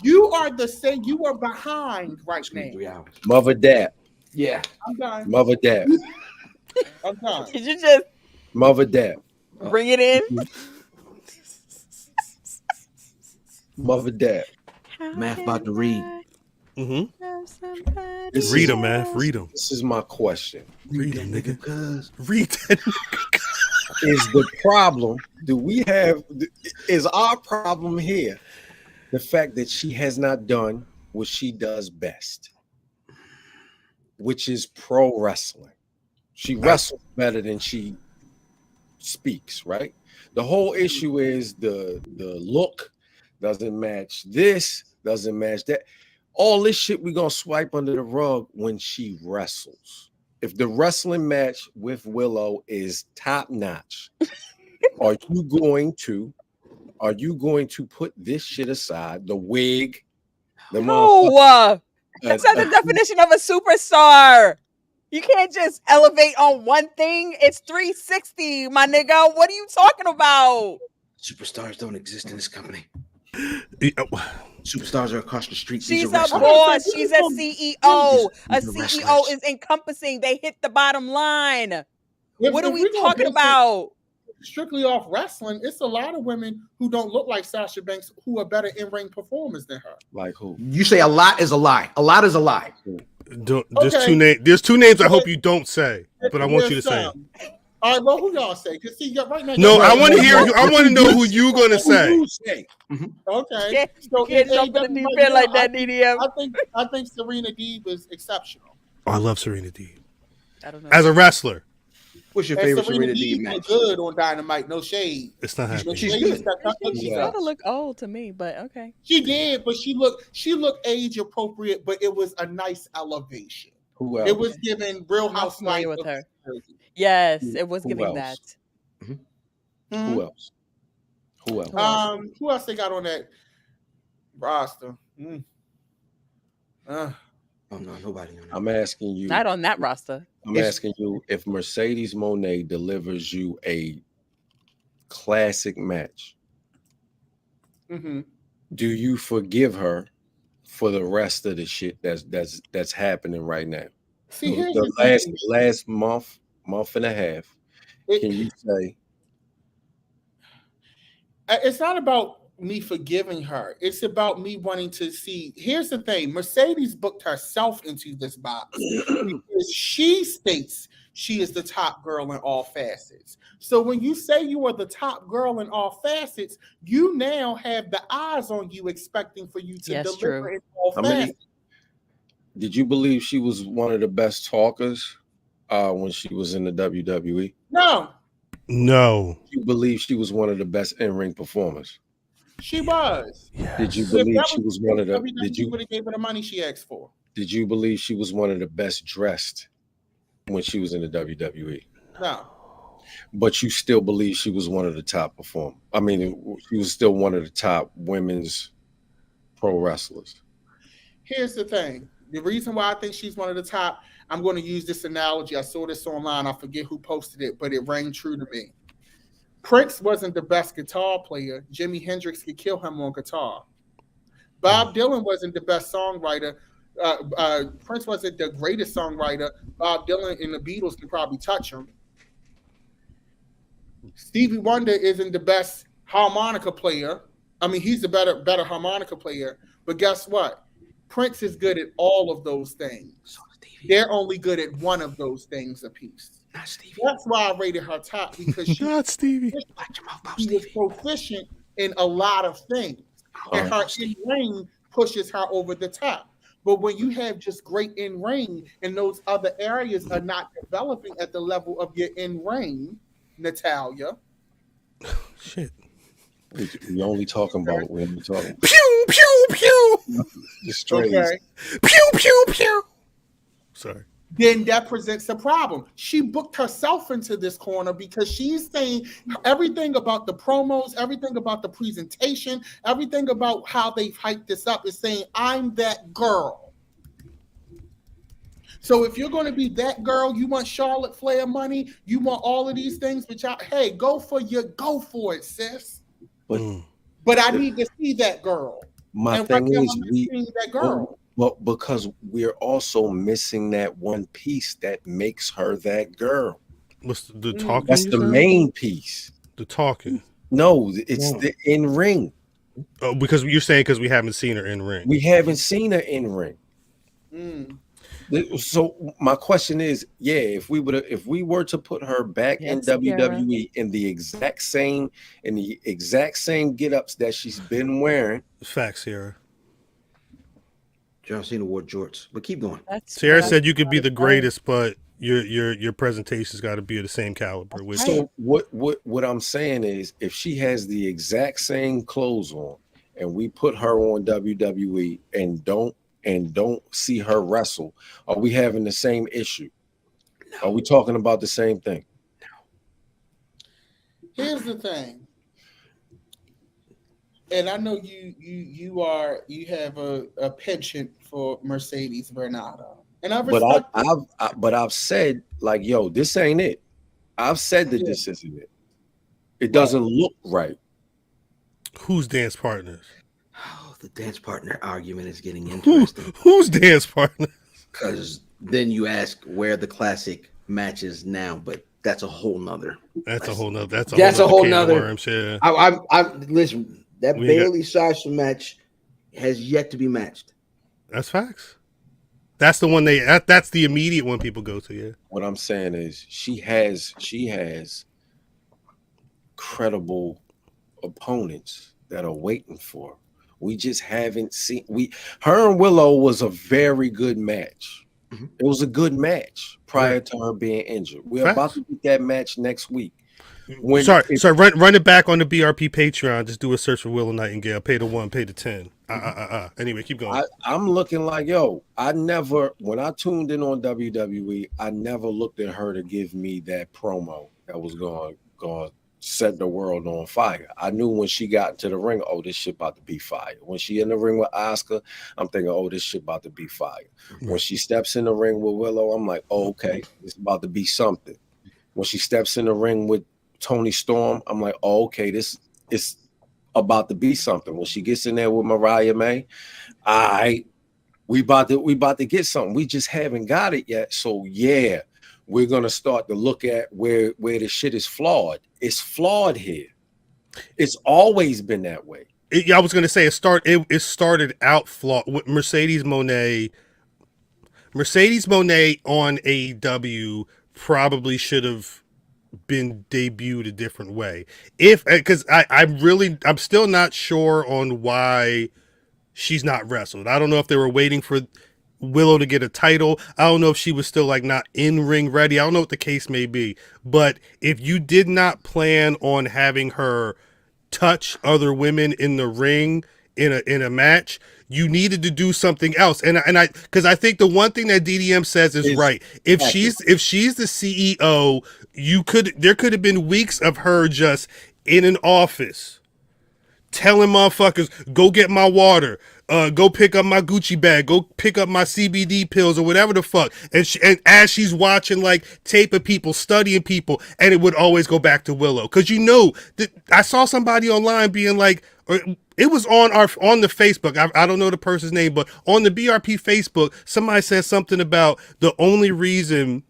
You are the same. You are behind right now. Mother Dap. Yeah. I'm done. Mother Dap. I'm done. Did you just Mother Dap. bring it in? Mother Dap. Math about to read. Read them, man. Read them. This is my question. Read them, nigga. Read that. Is the problem? Is our problem here the fact that she has not done what she does best, which is pro wrestling? She wrestles better than she speaks, right? The whole issue is the look doesn't match this, doesn't match that. All this shit we're gonna swipe under the rug when she wrestles. If the wrestling match with Willow is top notch, are you going to put this shit aside? The wig, that's not the definition of a superstar. You can't just elevate on one thing. It's 360, my nigga. What are you talking about? Superstars don't exist in this company. Superstars are across the street. She's a boss. She's a CEO. A CEO is encompassing. They hit the bottom line. What are we talking about? Strictly off wrestling, it's a lot of women who don't look like Sasha Banks who are better in-ring performers than her. Like who? You say a lot is a lie. A lot is a lie. There's two names I hope you don't say, but I want you to say them. All right, well, who y'all say? Because see, right now. No, I want to hear you. I want to know who you're gonna say. Okay. So can't jump in the deep end like that, DDM. I think Serena Deeb is exceptional. Oh, I love Serena Deeb. I don't know. As a wrestler. What's your favorite Serena Deeb match? Good on Dynamite, no shade. It's not happening. She's good. She sort of look old to me, but okay. She did, but she looked age appropriate, but it was a nice elevation. Who else? It was giving Real Housewives with her. Yes, it was Who giving else? that. Who else? Who else? Who else they got on that roster? Oh no, nobody. I'm asking you. Not on that roster. I'm asking you if Mercedes Moné delivers you a classic match. Do you forgive her for the rest of the shit that's happening right now? See, here's the last month and a half. Can you say it's not about me forgiving her? It's about me wanting to see. Here's the thing: Mercedes booked herself into this box because she states she is the top girl in all facets. So when you say you are the top girl in all facets, you now have the eyes on you, expecting for you to deliver in all facets. Did you believe she was one of the best talkers when she was in the WWE? No. You believe she was one of the best in-ring performers? She was. Yes. Did you believe she was one of the? Did you would have gave her the money she asked for? Did you believe she was one of the best dressed when she was in the WWE? No. But you still believe she was one of the top performers. I mean, she was still one of the top women's pro wrestlers. Here's the thing. The reason why I think she's one of the top, I'm going to use this analogy. I saw this online. I forget who posted it, but it rang true to me. Prince wasn't the best guitar player. Jimi Hendrix could kill him on guitar. Bob Dylan wasn't the best songwriter. Prince wasn't the greatest songwriter. Bob Dylan and the Beatles can probably touch him. Stevie Wonder isn't the best harmonica player. I mean, he's the better harmonica player. But guess what? Prince is good at all of those things. So they're only good at one of those things apiece. Not Stevie. That's why I rated her top, because she was proficient in a lot of things. And her in-ring pushes her over the top. But when you have just great in-ring and those other areas are not developing at the level of your in-ring, Natalia. Shit. We only talking about when we talking. Pew pew, pew. Okay. Pew, pew, pew. Sorry. Then that presents a problem. She booked herself into this corner because she's saying everything about the promos, everything about the presentation, everything about how they've hyped this up is saying, I'm that girl. So if you're going to be that girl, you want Charlotte Flair money, you want all of these things, but hey, go for it, sis. But I need to see that girl. My thing is, that girl. Well, because we're also missing that one piece that makes her that girl. What's the talking? That's the main piece. The talking. No, it's the in ring. Oh, because you're saying because we haven't seen her in ring. We haven't seen her in ring. So my question is, if we were to put her back in WWE in the exact same get-ups that she's been wearing. Facts, Sierra. John Cena wore jorts, but keep going. Sierra said you could be the greatest, but your presentation's got to be of the same caliber. So what I'm saying is, if she has the exact same clothes on, and we put her on WWE and don't see her wrestle, are we having the same issue? No. Are we talking about the same thing? No. Here's the thing. And I know you have a penchant for Mercedes Bernardo, and I've said, like, yo, this ain't it. I've said that this isn't it. It doesn't look right. Who's dance partners? Oh, the dance partner argument is getting interesting. Who's dance partners? Because then you ask where the classic matches now, but that's a whole nother. That's a whole nother. Worms, yeah. I listen. That Bailey Sasha match has yet to be matched. That's facts. That's the one that's the immediate one people go to, yeah. What I'm saying is she has credible opponents that are waiting for her. We just haven't seen her and Willow was a very good match. Mm-hmm. It was a good match prior to her being injured. We're about to get that match next week. Run it back on the BRP Patreon. Just do a search for Willow Nightingale. Pay the 1, pay the 10. Anyway, keep going. I'm looking like, when I tuned in on WWE, I never looked at her to give me that promo that was going to set the world on fire. I knew when she got into the ring, this shit about to be fire. When she in the ring with Asuka, I'm thinking, this shit about to be fire. When she steps in the ring with Willow, I'm like, okay, it's about to be something. When she steps in the ring with Tony Storm, I'm like, okay, this is about to be something. When she gets in there with Mariah May, we about to get something. We just haven't got it yet. So we're gonna start to look at where the shit is flawed. It's flawed here. It's always been that way. I was gonna say it started out flawed with Mercedes Moné. Mercedes Moné on AEW probably should have been debuted a different way. Because I'm still not sure on why she's not wrestled. I don't know if they were waiting for Willow to get a title. I don't know if she was still not in ring ready. I don't know what the case may be. But if you did not plan on having her touch other women in the ring in a match, you needed to do something else. And because I think the one thing that DDM says is right. If she's the CEO, there could have been weeks of her just in an office telling motherfuckers, go get my water, go pick up my Gucci bag, go pick up my CBD pills or whatever the fuck. And as she's watching tape of people, studying people, and it would always go back to Willow. Because I saw somebody online being it was on the Facebook. I don't know the person's name, but on the BRP Facebook, somebody said something about the only reason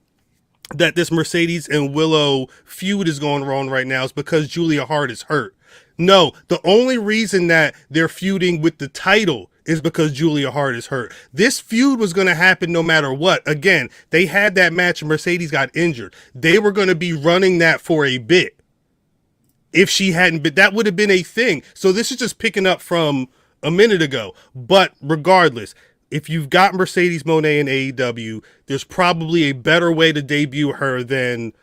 that this Mercedes and Willow feud is going wrong right now is because Julia Hart is hurt. No, the only reason that they're feuding with the title is because Julia Hart is hurt. This feud was going to happen no matter what. Again, they had that match and Mercedes got injured. They were going to be running that for a bit. If she hadn't been, that would have been a thing. So this is just picking up from a minute ago. But regardless, if you've got Mercedes Moné in AEW, there's probably a better way to debut her than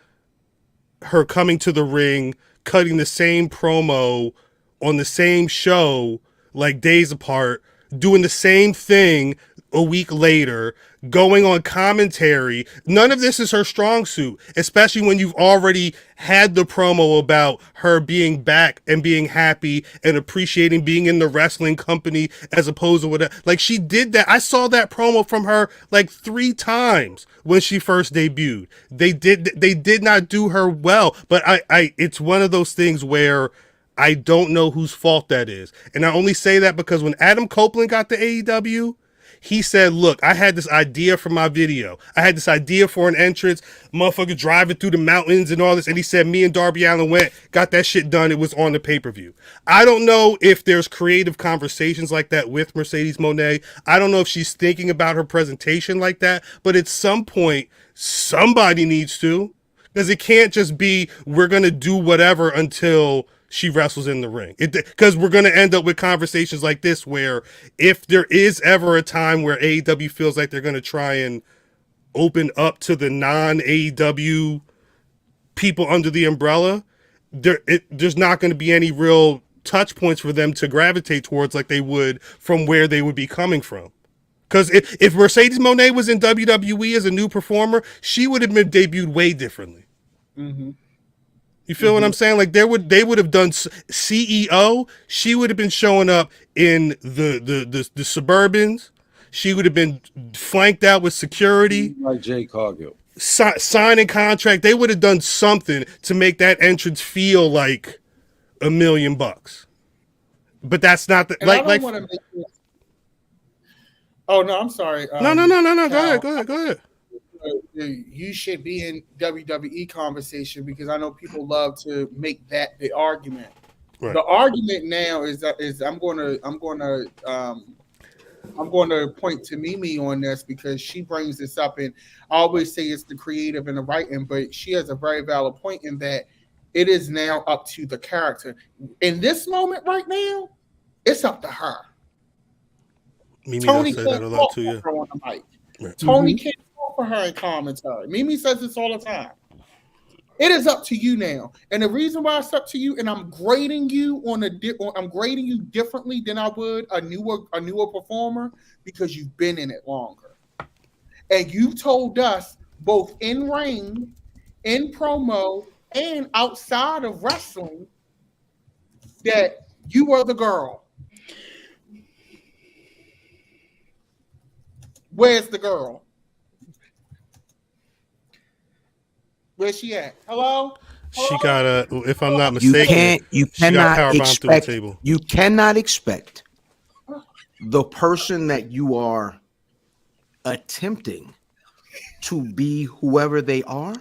her coming to the ring, cutting the same promo on the same show like days apart, doing the same thing a week later, going on commentary. None of this is her strong suit, especially when you've already had the promo about her being back and being happy and appreciating being in the wrestling company as opposed to whatever. Like, she did that. I saw that promo from her like 3 times when she first debuted. They did not do her well, but it's one of those things where I don't know whose fault that is. And I only say that because when Adam Copeland got to AEW, he said, look, I had this idea for my video. I had this idea for an entrance, motherfucker driving through the mountains and all this. And he said, me and Darby Allin got that shit done. It was on the pay-per-view. I don't know if there's creative conversations like that with Mercedes Moné. I don't know if she's thinking about her presentation like that. But at some point, somebody needs to. Because it can't just be, we're going to do whatever until she wrestles in the ring. Because we're going to end up with conversations like this where if there is ever a time where AEW feels like they're going to try and open up to the non-AEW people under the umbrella, there's not going to be any real touch points for them to gravitate towards like they would from where they would be coming from. Because if Mercedes Moné was in WWE as a new performer, she would have been debuted way differently. Mm-hmm. You feel what I'm saying? Like they would have done CEO. She would have been showing up in the Suburbans. She would have been flanked out with security, like Jay Cargill. Signing contract. They would have done something to make that entrance feel like $1 million. But that's not the and I don't want to make it... Oh no, I'm sorry. No. Go ahead. You should be in WWE conversation because I know people love to make that the argument. Right. The argument now is I'm going to point to Mimi on this because she brings this up, and I always say it's the creative and the writing, but she has a very valid point in that it is now up to the character. In this moment right now, it's up to her. Mimi Tony does say that a lot too, yeah. On the mic. Right. Tony can't talk for her in commentary. Mimi says this all the time. It is up to you now, and the reason why it's up to you, and I'm grading you I'm grading you differently than I would a newer performer because you've been in it longer, and you've told us both in ring, in promo, and outside of wrestling that you are the girl. Where's the girl? Where's she at? Hello? She got if I'm not mistaken, you cannot expect the person that you are attempting to be whoever they are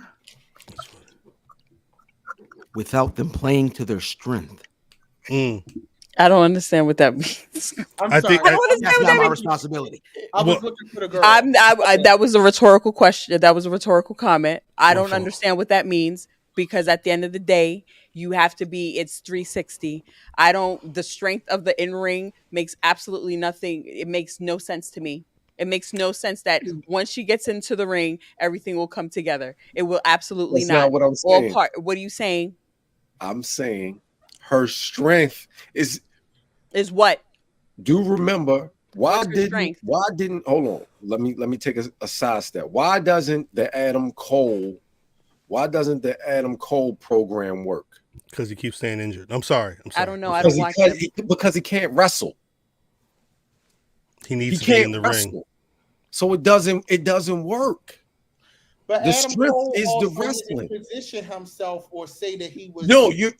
without them playing to their strength. I don't understand what that means. I think that's not my responsibility. I was looking for the girl. That was a rhetorical question. That was a rhetorical comment. I don't understand what that means because at the end of the day, you have to be. It's 360. The strength of the in-ring makes absolutely nothing. It makes no sense to me. It makes no sense that once she gets into the ring, everything will come together. It will absolutely That's not what I'm saying. What are you saying? I'm saying her strength is what? Do remember why didn't hold on? Let me take a side step. Why doesn't the Adam Cole program work? Because he keeps staying injured. I'm sorry. I don't know. I don't watch him. Because he can't wrestle. He needs to be in the ring. So it doesn't work. But the Adam strength Cole is the also wrestling. didn't position himself or say that he was. No, you.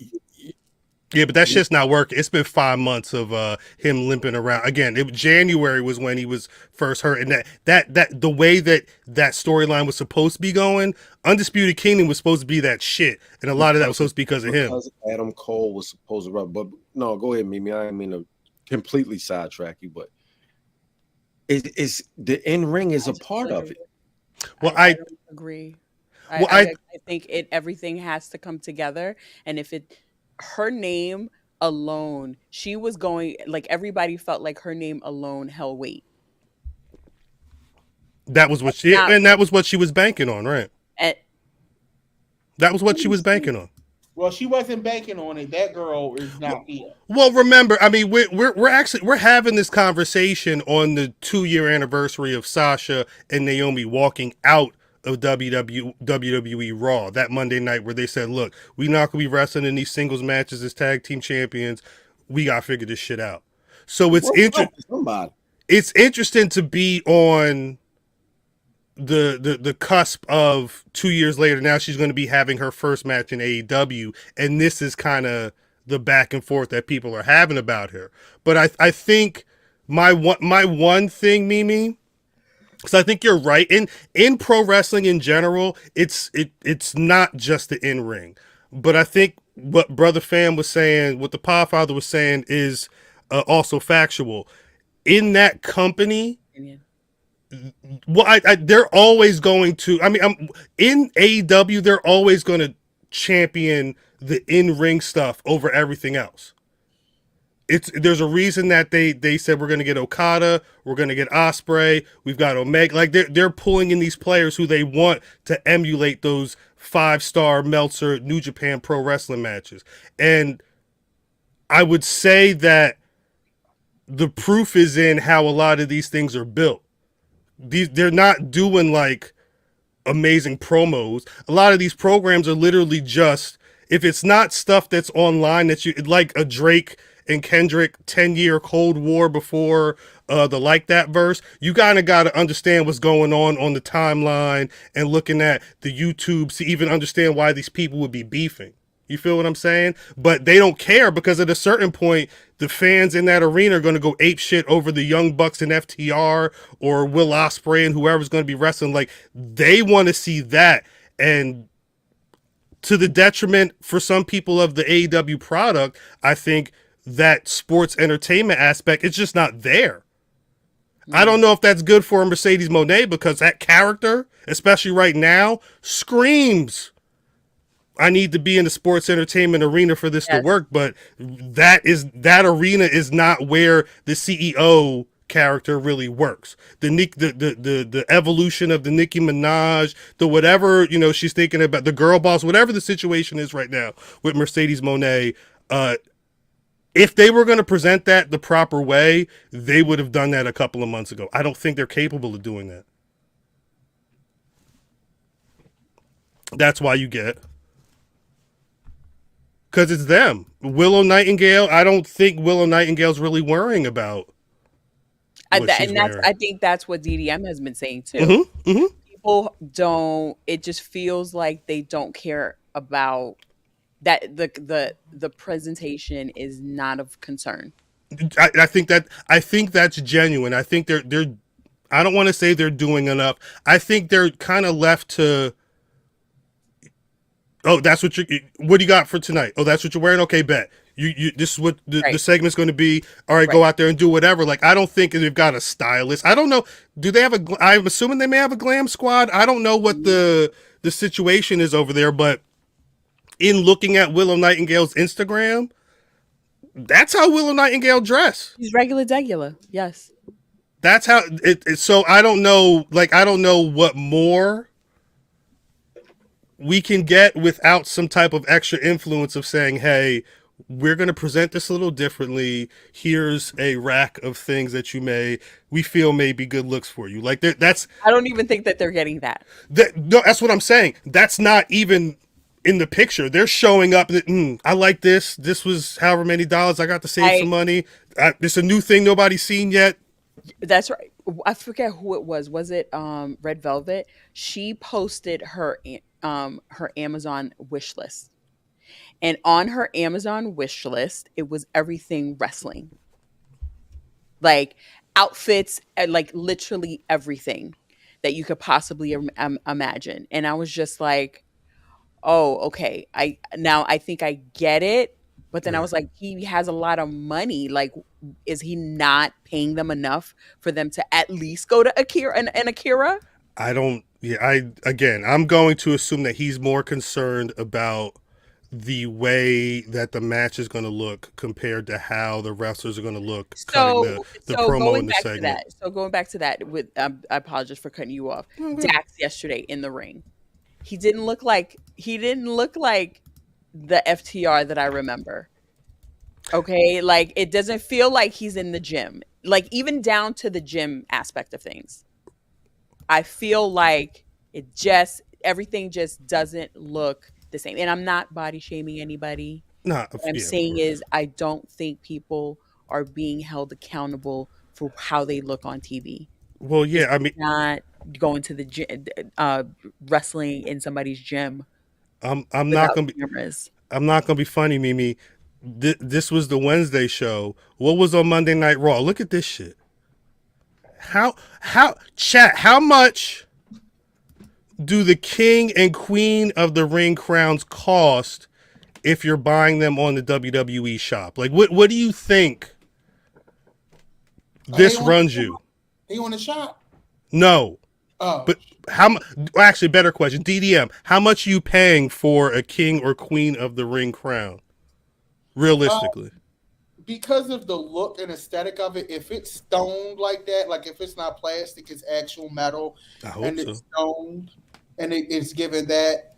Yeah, but that shit's not working. It's been 5 months of him limping around. Again, January was when he was first hurt, and that the way that storyline was supposed to be going, Undisputed Kingdom was supposed to be that shit, and a lot of that was supposed to be because of him. Because Adam Cole was supposed to run, but no, go ahead, Mimi. I didn't mean to completely sidetrack you, but it's the in-ring is a part of it. Well, I don't agree. I think everything has to come together, and if her name alone, she was going like everybody felt like her name alone held weight. That was what that was what she was banking on, right? That was what she was banking on. Well, she wasn't banking on it. That girl is not here. Well, remember, I mean, we're having this conversation on the 2-year anniversary of Sasha and Naomi walking out of WWE Raw that Monday night, where they said, "Look, we not gonna be wrestling in these singles matches as tag team champions. We gotta figure this shit out." So it's interesting to be on the cusp of 2 years later. Now she's going to be having her first match in AEW, and this is kind of the back and forth that people are having about her. But I think my one thing, Mimi, because I think you're right, in pro wrestling in general, it's not just the in ring, but I think what Brother Fam was saying, what the Podfather was saying, is also factual. In that company, well, they're always going to. I mean, in AEW, they're always going to champion the in-ring stuff over everything else. There's a reason that they said we're going to get Okada, we're going to get Ospreay, we've got Omega. Like they're pulling in these players who they want to emulate those 5-star Meltzer New Japan Pro Wrestling matches. And I would say that the proof is in how a lot of these things are built. They're not doing like amazing promos. A lot of these programs are literally just, if it's not stuff that's online that you like, a Drake and Kendrick 10-year Cold War before the Like That verse, you kind of got to understand what's going on the timeline and looking at the YouTube to even understand why these people would be beefing. You feel what I'm saying? But they don't care, because at a certain point, the fans in that arena are going to go ape shit over the Young Bucks and FTR or Will Ospreay and whoever's going to be wrestling. Like, they want to see that. And to the detriment for some people of the AEW product, I think that sports entertainment aspect, it's just not there. I don't know if that's good for Mercedes Moné, because that character, especially right now, screams, I need to be in the sports entertainment arena for this to work. But that arena is not where the CEO character really works. The evolution of the Nicki Minaj, the whatever, she's thinking about, the girl boss, whatever the situation is right now with Mercedes Moné, if they were going to present that the proper way, they would have done that a couple of months ago. I don't think they're capable of doing that. That's why you get, because it's them. Willow Nightingale, I don't think Willow Nightingale's really worrying about I think that's what DDM has been saying too. Mm-hmm, mm-hmm. People don't, it just feels like they don't care about that. The presentation is not of concern. I think that's genuine. I think they're I don't want to say they're doing enough. I think they're kind of left to, oh, that's what do you got for tonight? Oh, that's what you're wearing? Okay, bet. You this is what the segment's going to be. All right, go out there and do whatever. Like, I don't think they've got a stylist. I don't know. Do they have I'm assuming they may have a glam squad. I don't know what the situation is over there, but in looking at Willow Nightingale's Instagram, that's how Willow Nightingale dress. She's regular. Yes. That's how it. So I don't know. Like, I don't know what more we can get without some type of extra influence of saying, hey, we're going to present this a little differently. Here's a rack of things that we feel may be good looks for you. Like, that's. I don't even think that they're getting that. No, that's what I'm saying. That's not even in the picture. They're showing up that, I like this. This was however many dollars I got to save some money. It's a new thing nobody's seen yet. That's right. I forget who it was. Was it Red Velvet? She posted her Amazon wish list. And on her Amazon wish list, it was everything wrestling. Like outfits, like literally everything that you could possibly imagine. And I was just like, oh, okay. I think I get it. But then I was like, he has a lot of money. Like, is he not paying them enough for them to at least go to Akira and Akira? I'm going to assume that he's more concerned about the way that the match is going to look compared to how the wrestlers are going to look cutting the promo in the segment. So going back to that, with I apologize for cutting you off. Dax yesterday in the ring, he didn't look like the FTR that I remember. Okay, like it doesn't feel like he's in the gym. Like even down to the gym aspect of things. I feel like everything just doesn't look the same. And I'm not body shaming anybody. What I'm saying is I don't think people are being held accountable for how they look on TV. Well, yeah, I mean, not going to the gym, wrestling in somebody's gym. I'm not gonna be funny, Mimi. This was the Wednesday show. What was on Monday Night Raw? Look at this shit. How much do the King and Queen of the Ring crowns cost if you're buying them on the WWE shop? Like, what do you think this runs you? They on the shop? No. Oh. But actually, better question. DDM, how much are you paying for a King or Queen of the Ring crown? Realistically. Because of the look and aesthetic of it, if it's stoned like that, like if it's not plastic, it's actual metal, it's stoned, and it's given that,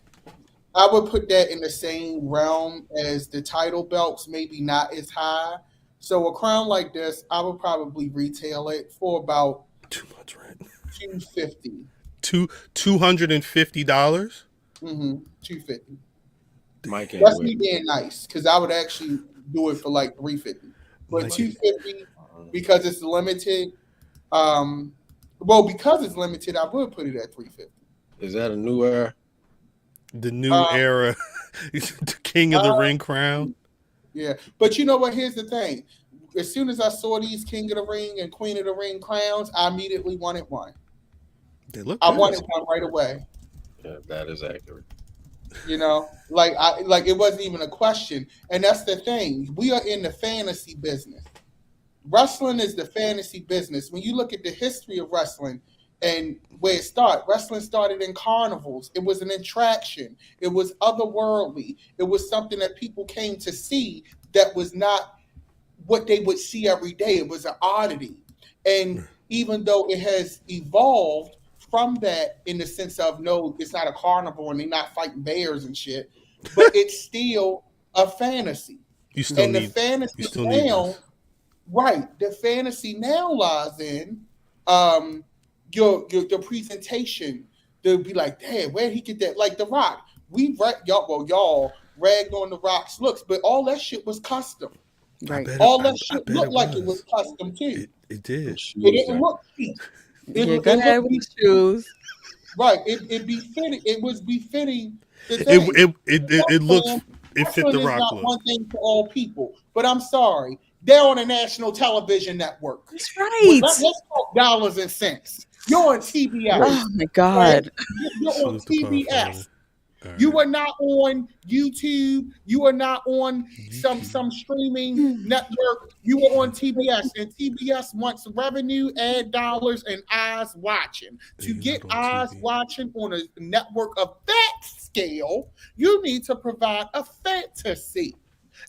I would put that in the same realm as the title belts, maybe not as high. So a crown like this, I would probably retail it for about too much rent. $250. $250? $250. Mike, that's me being nice, because I would actually do it for like $350. But $250 because it's limited. Because it's limited, I would put it at $350. Is that a new era? The new era, the King of the Ring crown. Yeah, but you know what? Here's the thing. As soon as I saw these King of the Ring and Queen of the Ring crowns, I immediately wanted one. I wanted one right away. Yeah, that is accurate. You know, like it wasn't even a question. And that's the thing. We are in the fantasy business. Wrestling is the fantasy business. When you look at the history of wrestling and where it started, wrestling started in carnivals. It was an attraction. It was otherworldly. It was something that people came to see that was not what they would see every day. It was an oddity. And even though it has evolved from that in the sense of, no, it's not a carnival and they're not fighting bears and shit, but it's still a fantasy. The fantasy now lies in your presentation. They'll be like, damn, where'd he get that? Like The Rock. Y'all ragged on The Rock's looks, but all that shit was custom. Right. All that shit looked like it was custom too. It did. It didn't look cheap. Go ahead with the shoes. Right. It befitting. It was befitting. It looked. It fit the Rock look. One thing for all people, but I'm sorry, they're on a national television network. That's right. Let's talk dollars and cents. You're on TBS. Oh my God. Right? You're on TBS. Right. You are not on YouTube. You are not on some streaming network. You are on TBS, and TBS wants revenue, ad dollars, and eyes watching. To get eyes watching on a network of that scale, you need to provide a fantasy.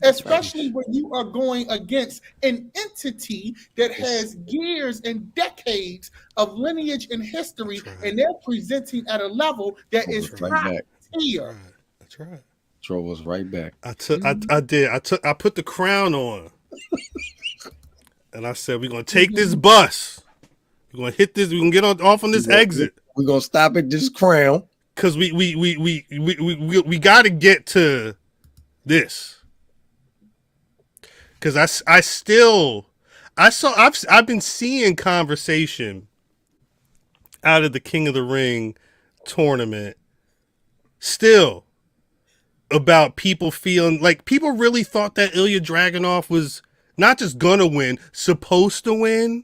Especially when you are going against an entity that has years and decades of lineage and history, and they're presenting at a level that is top tier. That's right. Drove us right back. I put the crown on, and I said, "We're gonna take this bus. We're gonna hit this. We're gonna get off on this exit. We're gonna stop at this crown because we got to get to this." Because I've been seeing conversation out of the King of the Ring tournament still about people feeling like people really thought that Ilya Dragunov was not just gonna win, supposed to win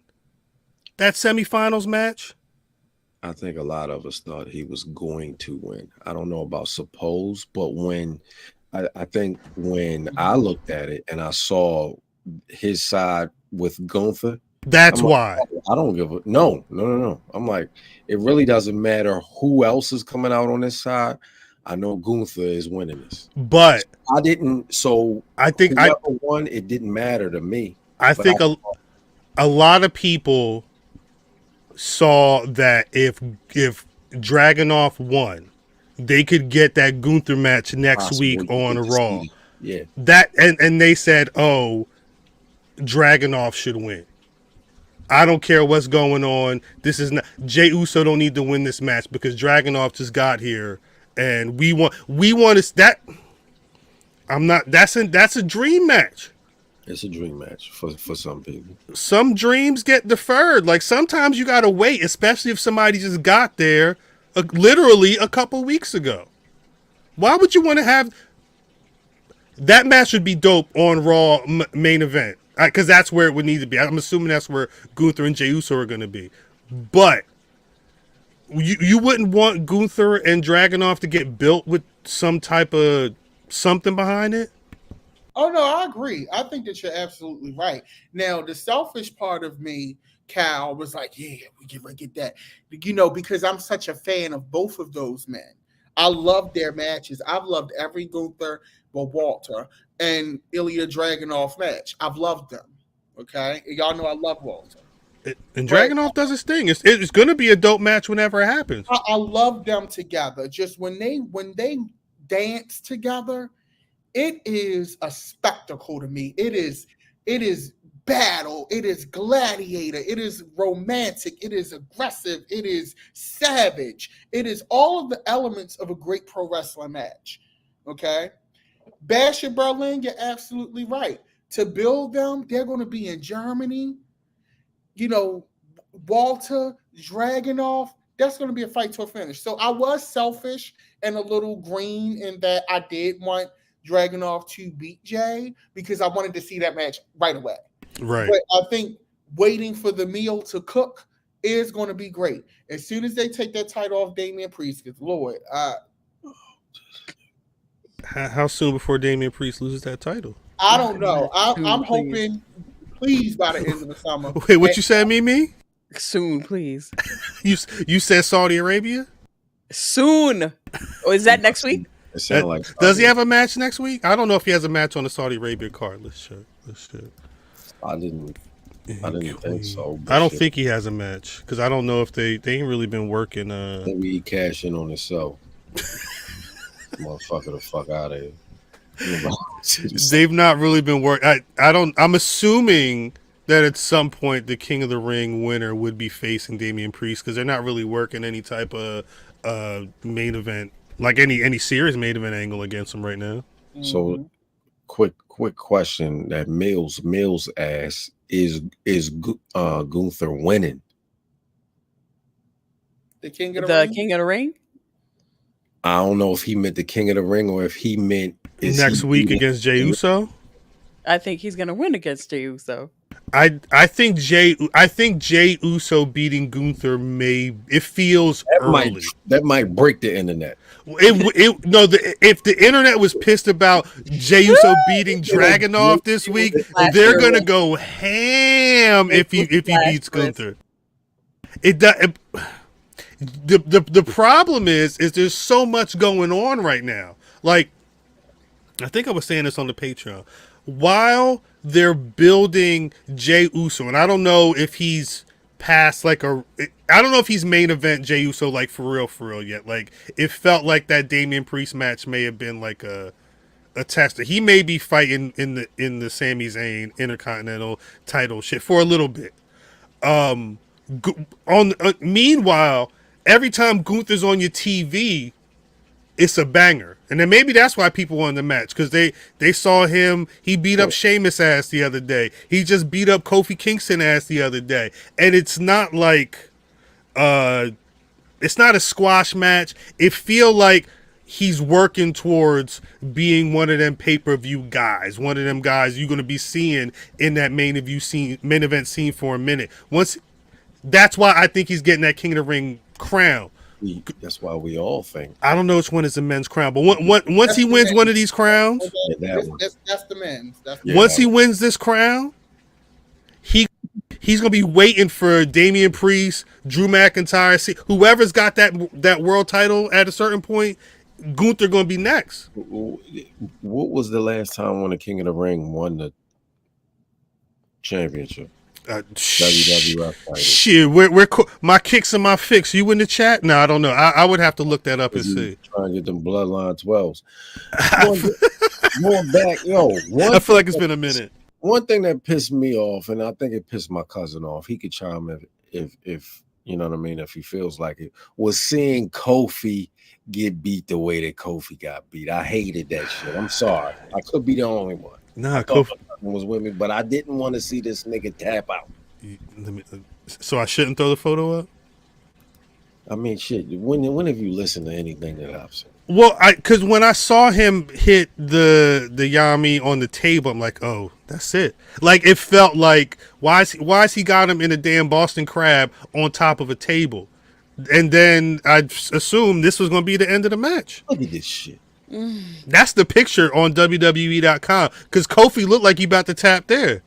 that semifinals match. I think a lot of us thought he was going to win. I don't know about suppose, but I think when I looked at it and I saw his side with Gunther, that's why I don't give a no. I'm like, it really doesn't matter who else is coming out on this side. I know Gunther is winning this, but I didn't. So I think won. It didn't matter to me. I think a lot of people saw that if Dragunov won, they could get that Gunther match next week on Raw. Yeah. That and they said, oh, Dragunov should win. I don't care what's going on. This is not Jey Uso don't need to win this match because Dragunov just got here and we want that. That's a dream match. It's a dream match for some people. Some dreams get deferred. Like sometimes you gotta wait, especially if somebody just got there literally a couple weeks ago. Why would you want to have that match? Would be dope on Raw main event because that's where it would need to be. I'm assuming that's where Gunther and Jey Uso are going to be. But you wouldn't want Gunther and Dragunov to get built with some type of something behind it. Oh, no, I agree. I think that you're absolutely right. Now, the selfish part of me, Cal, was like, yeah, we get that. You know, because I'm such a fan of both of those men. I love their matches. I've loved every Gunther, Walter, and Ilya Dragunov match. I've loved them, okay? Y'all know I love Walter. And Dragunov does his thing. It's going to be a dope match whenever it happens. I love them together. Just when they dance together, it is a spectacle to me. It is battle. It is gladiator. It is romantic. It is aggressive. It is savage. It is all of the elements of a great pro wrestling match. Okay? Bash in Berlin, you're absolutely right. To build them, they're going to be in Germany. You know, Walter, Dragunov, that's going to be a fight to a finish. So I was selfish and a little green in that I did want Dragunov to beat Jay because I wanted to see that match right away. Right. But I think waiting for the meal to cook is going to be great. As soon as they take that title off Damian Priest, because Lord, how soon before Damian Priest loses that title? I don't know. I'm hoping, please, by the end of the summer. Wait, what you said, Mimi? Soon, please. You said Saudi Arabia? Soon. Or is that next week? Does he have a match next week? I don't know if he has a match on the Saudi Arabia card. Let's check. I didn't think so. I don't think he has a match because I don't know if they ain't really been working. Maybe he cash in on himself. Motherfucker, the fuck out of here. They've not really been working. I'm assuming that at some point the King of the Ring winner would be facing Damian Priest because they're not really working any type of main event, like any serious main event angle against him right now. So, quick question that Mills asked is Gunther winning? The King of the Ring? King of the Ring? I don't know if he meant the King of the Ring or if he meant next week against Jey Uso. I think he's gonna win against Jey Uso. I think Jey Uso beating Gunther it feels early. That might break the internet. If the internet was pissed about Jey Uso beating Dragunov this week, they're gonna go ham if he beats Gunther. The problem is there's so much going on right now. Like, I think I was saying this on the Patreon. While they're building Jey Uso, and I don't know if he's past I don't know if he's main event Jey Uso like for real yet. Like, it felt like that Damian Priest match may have been like a tester. He may be fighting in the Sami Zayn Intercontinental title shit for a little bit. Meanwhile, every time Gunther's on your TV, it's a banger. And then maybe that's why people won the match, because they saw him. He beat up Sheamus' ass the other day. He just beat up Kofi Kingston ass the other day. And it's not like it's not a squash match. It feel like he's working towards being one of them pay-per-view guys, one of them guys you're going to be seeing in that main event scene for a minute. That's why I think he's getting that King of the Ring crown. That's why we all think. I don't know which one is the men's crown, but once he wins one of these crowns, that's the men's. Once he wins this crown, he's gonna be waiting for Damian Priest, Drew McIntyre, whoever's got that world title at a certain point. Gunther gonna be next. What was the last time when the King of the Ring won the championship? WWF title. Shit, my kicks and my fix. You in the chat? No, I don't know. I would have to look that up and see. Trying to get them bloodline 12s. Going back, I feel like it's been a minute. One thing that pissed me off, and I think it pissed my cousin off, he could chime if you know what I mean, if he feels like it, was seeing Kofi get beat the way that Kofi got beat. I hated that shit. I'm sorry. I could be the only one. Nah, Kofi was with me, but I didn't want to see this nigga tap out. So I shouldn't throw the photo up? I mean, shit. When have you listened to anything that I've said? Well, because when I saw him hit the Yami on the table, I'm like, oh, that's it. Like, it felt like, why is he got him in a damn Boston Crab on top of a table? And then I assumed this was going to be the end of the match. Look at this shit. That's the picture on WWE.com because Kofi looked like he about to tap there.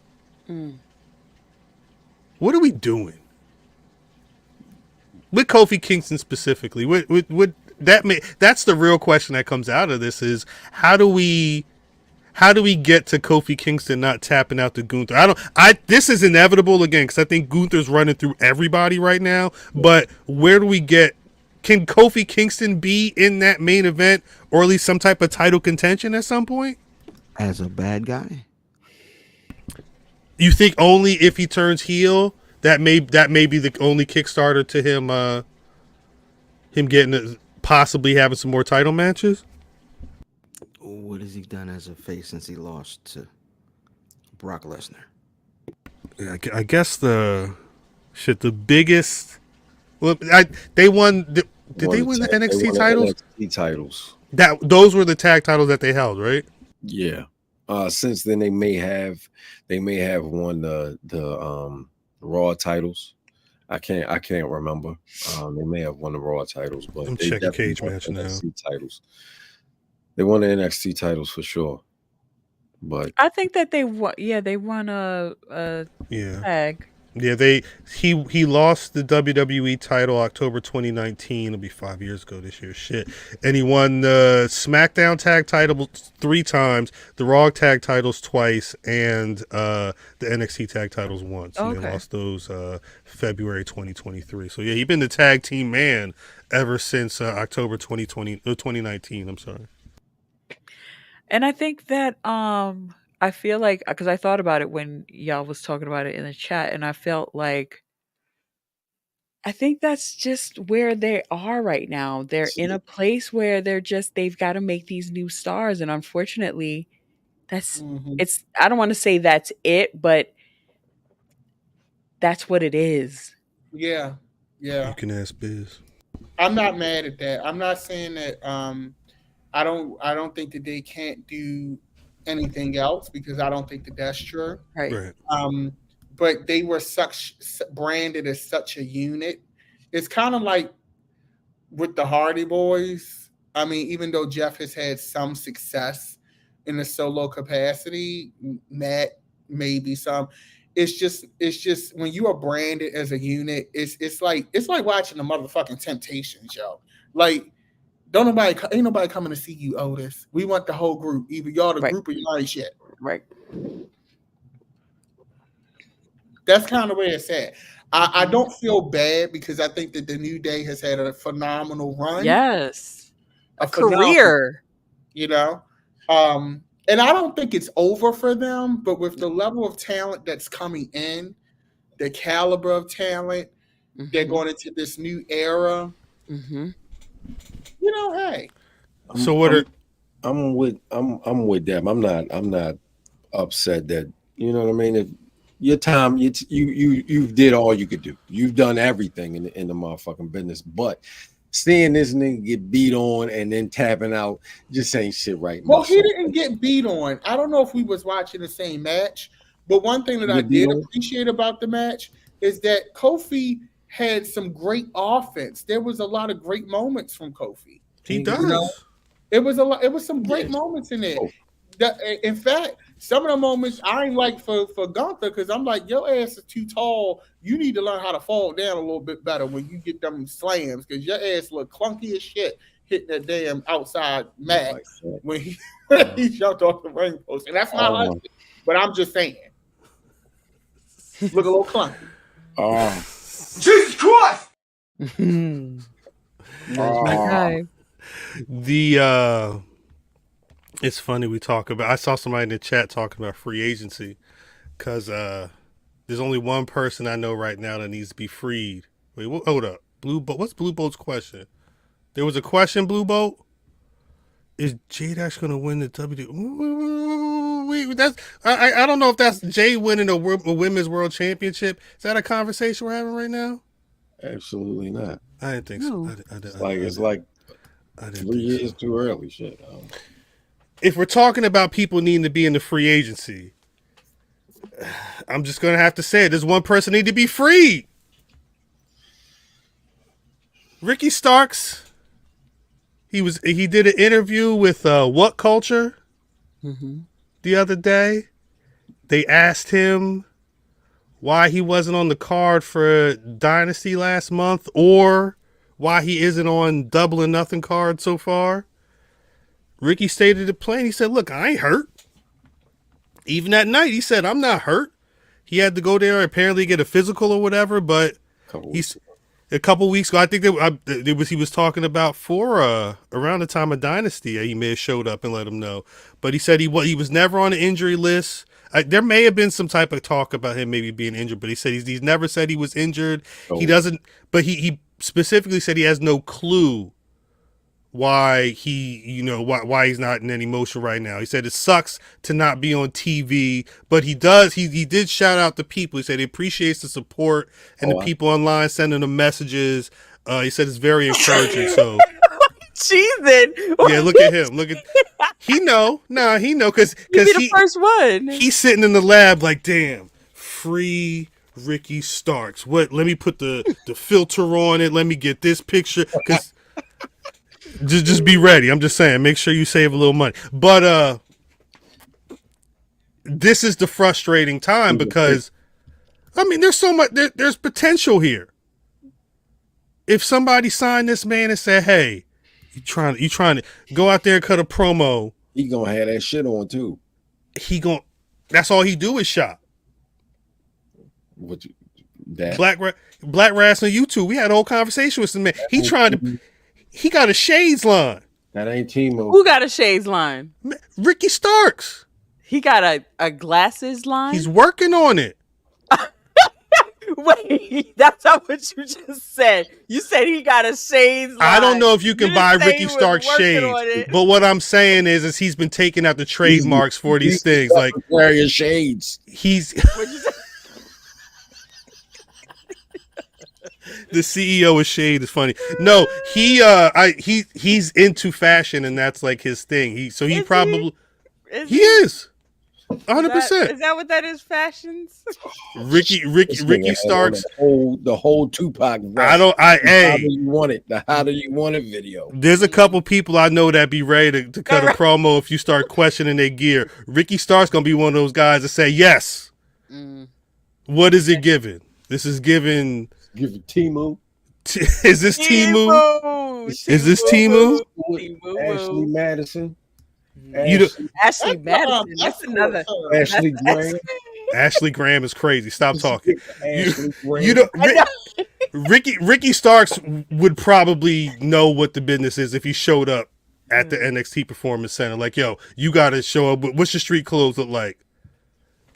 What are we doing with Kofi Kingston specifically? That's the real question that comes out of this is how do we get to Kofi Kingston not tapping out to Gunther? This is inevitable again because I think Gunther's running through everybody right now. But where do we get? Can Kofi Kingston be in that main event or at least some type of title contention at some point? As a bad guy? You think only if he turns heel that may be the only Kickstarter to him getting possibly having some more title matches? What has he done as a face since he lost to Brock Lesnar? Yeah, I guess the biggest. Well, they won. Did they win the NXT titles? NXT titles. Those were the tag titles that they held, right? Yeah. Since then, they may have won the Raw titles. I can't remember. They may have won the Raw titles, but I'm checking cage match now. Titles. They won the NXT titles for sure. But I think that they won. Yeah, they won a tag. Yeah, he lost the WWE title October 2019. It'll be 5 years ago this year. Shit. And he won the SmackDown tag title 3 times, the Raw tag titles twice, and the NXT tag titles once. And they lost those February 2023. So yeah, he's been the tag team man ever since October 2019. I'm sorry. And I think that I feel like, because I thought about it when y'all was talking about it in the chat, and I felt like, I think that's just where they are right now. They're in a place where they've got to make these new stars. And unfortunately, I don't want to say that's it, but that's what it is. Yeah. You can ask Biz. I'm not mad at that. I'm not saying that I don't think that they can't do anything else because I don't think that's true. Right. But they were branded as such a unit. It's kind of like with the Hardy Boys. I mean, even though Jeff has had some success in the solo capacity, Matt maybe some. It's just when you are branded as a unit, it's like watching the motherfucking Temptations, yo. Like, ain't nobody coming to see you, Otis. We want the whole group. Either y'all the group or y'all ain't shit. Right. That's kind of where it's at. I don't feel bad because I think that the New Day has had a phenomenal run. Yes. A career. You know? And I don't think it's over for them, but with the level of talent that's coming in, the caliber of talent, they're going into this new era. Mm-hmm. You know, hey. So what are I'm with them. I'm not upset that, you know what I mean? If your time, you did all you could do. You've done everything in the motherfucking business. But seeing this nigga get beat on and then tapping out just ain't shit right. Well, he didn't get beat on. I don't know if we was watching the same match, but one thing that I did appreciate about the match is that Kofi had some great offense. There was a lot of great moments from Kofi. He does. You know? It was some great moments in it. In fact, some of the moments I ain't like for Gunther because I'm like, your ass is too tall. You need to learn how to fall down a little bit better when you get them slams because your ass look clunky as shit hitting that damn outside mat when he jumped off the ring post. And that's not like it, but I'm just saying. Look a little clunky. Jesus Christ! It's funny we talk about. I saw somebody in the chat talking about free agency because there's only one person I know right now that needs to be freed. Wait, hold up, Blue Boat. What's Blue Boat's question? There was a question, Blue Boat. Is Jade actually going to win the WWE? Wait, that's I don't know if that's Jade winning a women's world championship. Is that a conversation we're having right now? Absolutely not. I didn't think so. It's like 3 years too early. Shit. If we're talking about people needing to be in the free agency, I'm just going to have to say it. There's one person need to be freed. Ricky Starks. He did an interview with What Culture the other day. They asked him why he wasn't on the card for Dynasty last month or why he isn't on Double or Nothing card so far. Ricky stated it plain. He said, look, I ain't hurt. Even that night, he said, I'm not hurt. He had to go there and apparently get a physical or whatever, but he's a couple weeks ago, I think he was talking about around the time of Dynasty. He may have showed up and let him know. But he said he was never on the injury list. There may have been some type of talk about him maybe being injured, but he said he's never said he was injured. He doesn't, but he specifically said he has no clue why why he's not in any motion right now. He said it sucks to not be on TV, but he did shout out the people. He said he appreciates the support and the people online sending him messages. He said it's very encouraging. So cheesing. Yeah, look at him. He know because the first one. He's sitting in the lab like, damn, free Ricky Starks. What? Let me put the filter on it. Let me get this picture because. Just be ready. I'm just saying, make sure you save a little money. But this is the frustrating time because, I mean, there's so much. There's potential here. If somebody signed this man and said, "Hey, you trying to go out there and cut a promo," he gonna have that shit on too. That's all he do is shop. Black Rasslin YouTube. We had a whole conversation with some man. He got a shades line. That ain't Timo. Who got a shades line? Ricky Starks. He got a glasses line? He's working on it. Wait, that's not what you just said. You said he got a shades line. I don't know if you can buy Ricky Starks shades, but what I'm saying is he's been taking out the trademarks for these things. Like wearing shades. The CEO of Shade is funny. No, he's into fashion and that's like his thing. He is. 100%. Is that what that is? Fashions. Ricky Starks. The whole Tupac. How do you want it? The how do you want it video. There's a couple people I know that be ready to cut a promo if you start questioning their gear. Ricky Starks gonna be one of those guys that say yes. What is it giving? This is giving. Give it Timu. Is this Timu? Is this Timu? Ashley Madison. Ashley Madison. That's another. Ashley Graham. Ashley Graham is crazy. Stop talking. Ricky Starks would probably know what the business is if he showed up at the NXT Performance Center. Like, yo, you got to show up. What's your street clothes look like?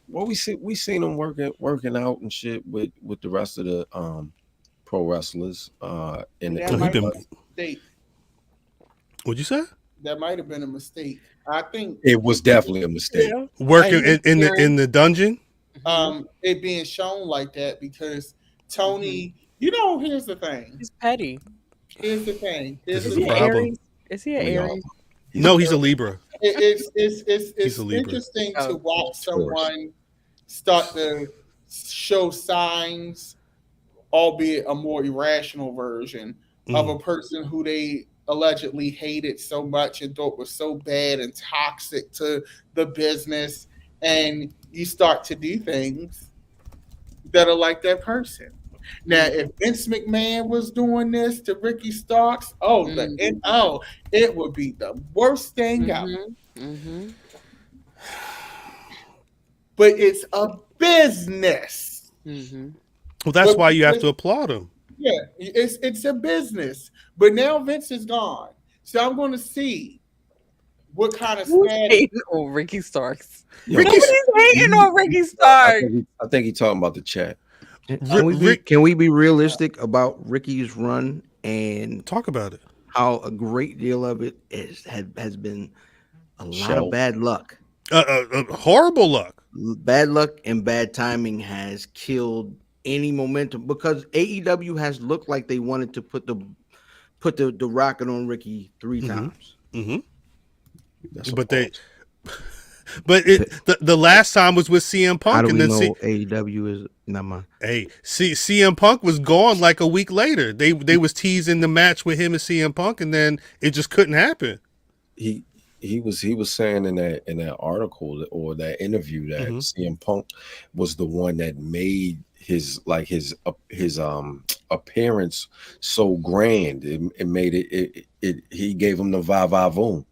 Well, we seen him working out and shit with the rest of the pro wrestlers in the mistake. What'd you say? That might have been a mistake. I think it was definitely a mistake. Yeah. Working in the dungeon. It being shown like that because Tony, here's the thing. He's petty. Here's the thing. This is a problem. Is he an Aries? No, he's a Libra. It's interesting to watch someone start to show signs, albeit a more irrational version of a person who they allegedly hated so much and thought was so bad and toxic to the business, and you start to do things that are like that person. Now, if Vince McMahon was doing this to Ricky Starks, it would be the worst thing out. But it's a business. Mm-hmm. Well, that's why you have to applaud him. Yeah, it's a business. But now Vince is gone. So I'm going to see what kind of hating on Ricky Starks. Yeah, Nobody's hating on Ricky Starks. I think he's talking about the chat. Can we be realistic about Ricky's run and talk about it? How a great deal of it has been a lot of bad luck. Horrible luck. Bad luck and bad timing has killed any momentum because AEW has looked like they wanted to put the rocket on Ricky 3 times. Mm-hmm. The last time was with CM Punk. How do and we then know AEW is not mine? Hey, CM Punk was gone like a week later. They was teasing the match with him and CM Punk, and then it just couldn't happen. He was saying in that article or that interview that CM Punk was the one that made his appearance so grand. It made it he gave him the va-va-voom.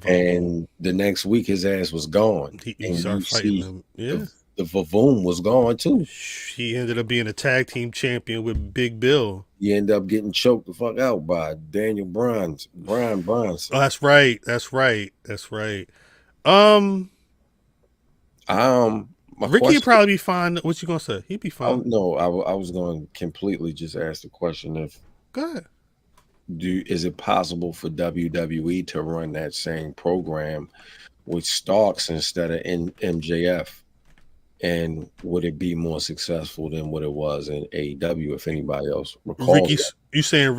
And the next week his ass was gone. He started fighting him. Yeah. The Vavoom was gone too. He ended up being a tag team champion with Big Bill. He ended up getting choked the fuck out by Daniel Bryan. Oh, that's right. Ricky would probably be fine. What you gonna say? He'd be fine. No, I was going to completely just ask the question if. Go ahead. Is it possible for WWE to run that same program with Starks instead of MJF? And would it be more successful than what it was in AEW if anybody else recalls? Ricky, you saying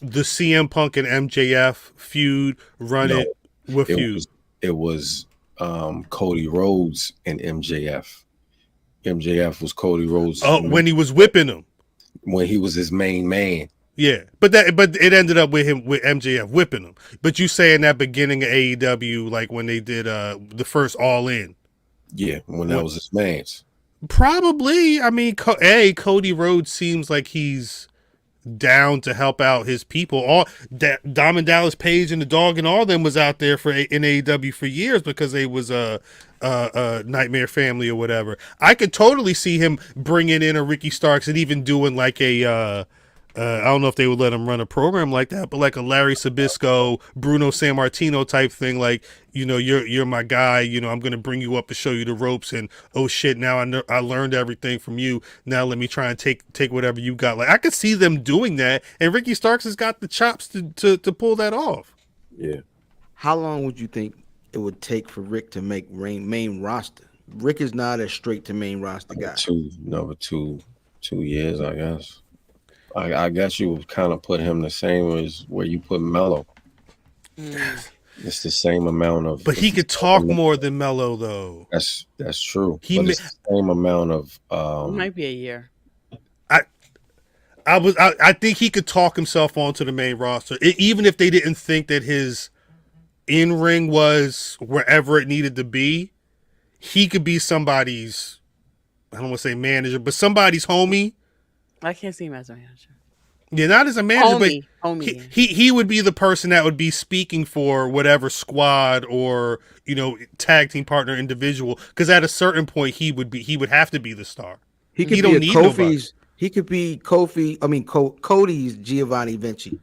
the CM Punk and MJF feud it with feud? It was Cody Rhodes and MJF. MJF was Cody Rhodes. Oh, when he was whipping him. When he was his main man. Yeah, but it ended up with MJF whipping him. But you saying that beginning of AEW, like when they did the first All In. Yeah, when that was his man's. Probably. I mean, Cody Rhodes seems like he's down to help out his people. All Diamond Dallas Page and the Dog and all them was out there in AEW for years because they was a Nightmare Family or whatever. I could totally see him bringing in a Ricky Starks and even doing like a I don't know if they would let him run a program like that, but like a Larry Sabisco, Bruno Sammartino type thing. Like, you're my guy. I'm going to bring you up to show you the ropes. And oh shit, now I learned everything from you. Now let me try and take whatever you got. Like I could see them doing that, and Ricky Starks has got the chops to pull that off. Yeah. How long would you think it would take for Rick to make main roster? Rick is not a straight to main roster guy. 2 years, I guess. I guess you would kind of put him the same as where you put Mello. It's the same amount of. But he could talk more than Mello, though. That's true. It's the same amount of. It might be a year. I think he could talk himself onto the main roster, even if they didn't think that his in-ring was wherever it needed to be. He could be somebody's, I don't want to say manager, but somebody's homie. I can't see him as a manager. Yeah, not as a manager, but he would be the person that would be speaking for whatever squad or tag team partner individual. Because at a certain point, he would have to be the star. He could be Kofi's. He could be Kofi. I mean, Cody's Giovanni Vinci,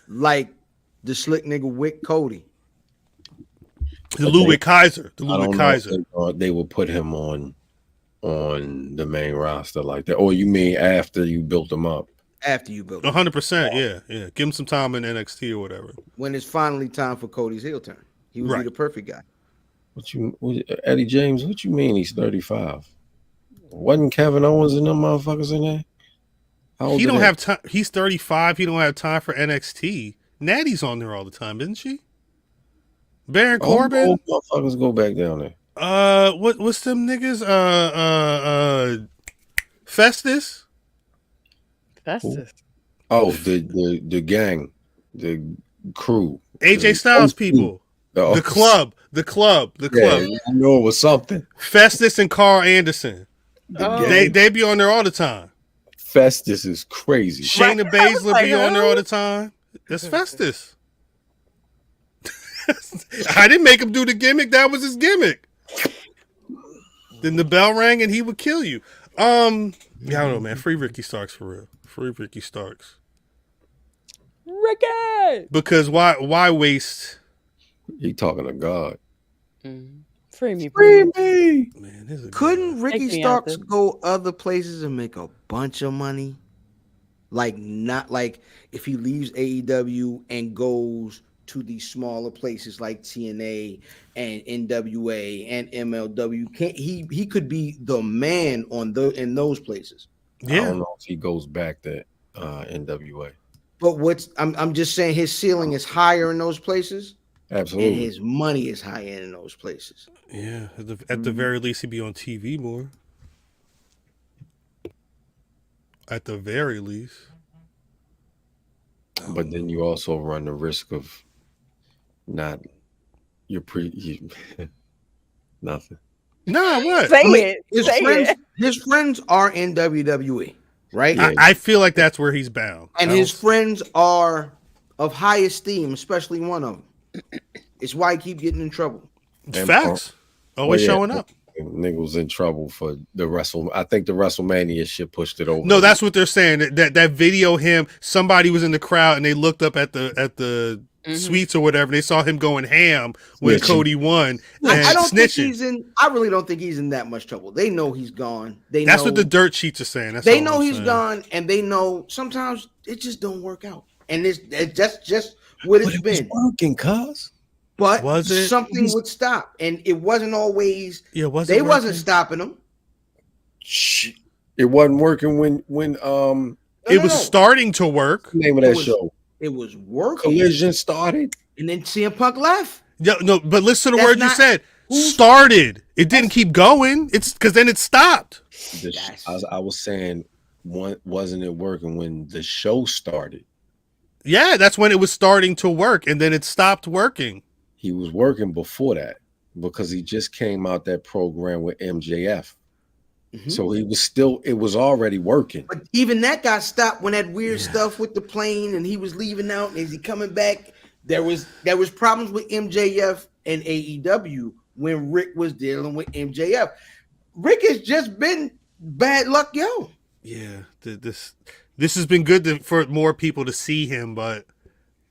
like the slick nigga Wick Cody. The Ludwig Kaiser. They will put him on the main roster like that, or you mean after you built them up? After you built them 100%, yeah. Give him some time in NXT or whatever. When it's finally time for Cody's heel turn, he would be the perfect guy. Eddie James? What you mean he's 35? Wasn't Kevin Owens and them motherfuckers in there? He don't have time. He's 35. He don't have time for NXT. Natty's on there all the time, isn't she? Baron Corbin. Motherfuckers go back down there. What's them niggas? Festus. Oh, the gang, the crew. AJ Styles people. The club. Yeah, I know it was something. Festus and Carl Anderson. They be on there all the time. Festus is crazy. Shayna Baszler be on there all the time. That's Festus. I didn't make him do the gimmick. That was his gimmick. Then the bell rang and he would kill you. Yeah, I don't know, man. Free Ricky Starks for real. Free Ricky Starks. Ricky. Because why waste? He talking to God. Free me, Free me. Man, couldn't Ricky Starks go other places and make a bunch of money? Like not like if he leaves AEW and goes to these smaller places like TNA and NWA and MLW, he could be the man in those places. Yeah. I don't know if he goes back to NWA. But I'm just saying his ceiling is higher in those places. Absolutely. And his money is higher in those places. Yeah. At the very least, he'd be on TV more. At the very least. But then you also run the risk of nothing. Nah, what? His friends are in WWE, right? Yeah. I feel like that's where he's bound. And his friends are of high esteem, especially one of them. It's why he keep getting in trouble. Facts. Always showing up. Nigga was in trouble for the I think the WrestleMania shit pushed it over. No, that's what they're saying. That video, somebody was in the crowd and they looked up at the suites or whatever. They saw him going ham when Cody won. And I really don't think he's in that much trouble. They know he's gone. That's what the dirt sheets are saying. They know he's gone, and they know sometimes it just don't work out. And that's just what it's been. Working, cuz. But something would stop, and it wasn't always. Yeah, they wasn't stopping him. It wasn't working when it was starting to work. What's the name of that show? It was working. Collision started, and then CM Punk left. Yeah, no, but listen to the word you said. Started. It didn't keep going. It's because then it stopped. I was saying, wasn't it working when the show started? Yeah, that's when it was starting to work, and then it stopped working. He was working before that because he just came out that program with MJF. Mm-hmm. So it was already working. But even that got stopped when that weird stuff with the plane and he was leaving out and is he coming back? There was problems with MJF and AEW when Rick was dealing with MJF. Rick has just been bad luck, yo. Yeah, this has been good for more people to see him, but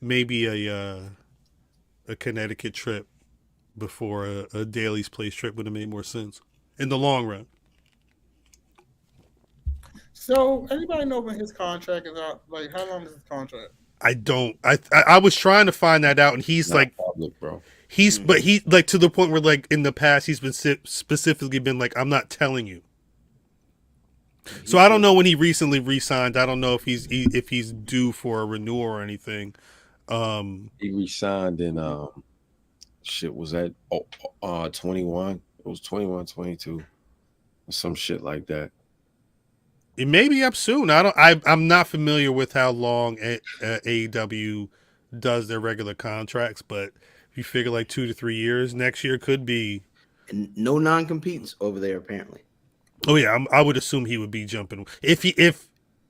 maybe a Connecticut trip before a Daily's Place trip would have made more sense in the long run. So, anybody know when his contract is out? Like, how long is his contract? I don't. I was trying to find that out, and he's not like, public, bro. But he like to the point where like in the past he's been specifically been like, I'm not telling you. So I don't know when he recently re-signed. I don't know if he's due for a renewal or anything. He re-signed in was that 21? It was 21, 22, or some shit like that. It may be up soon. I'm not familiar with how long AEW does their regular contracts, but if you figure like 2 to 3 years, next year could be. And no non-competes over there apparently. Oh yeah, I would assume he would be jumping. If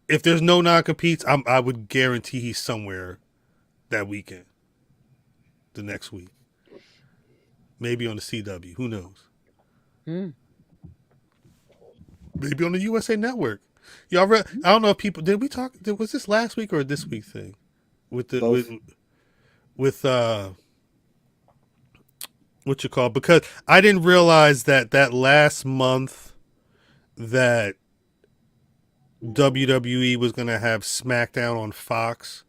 there's no non-competes, I would guarantee he's somewhere that weekend, the next week, maybe on the CW. Who knows? Maybe on the USA Network. Y'all, I don't know if people did. We talk? Was this last week or this week thing with the with what you call? Because I didn't realize that last month that WWE was going to have SmackDown on Fox.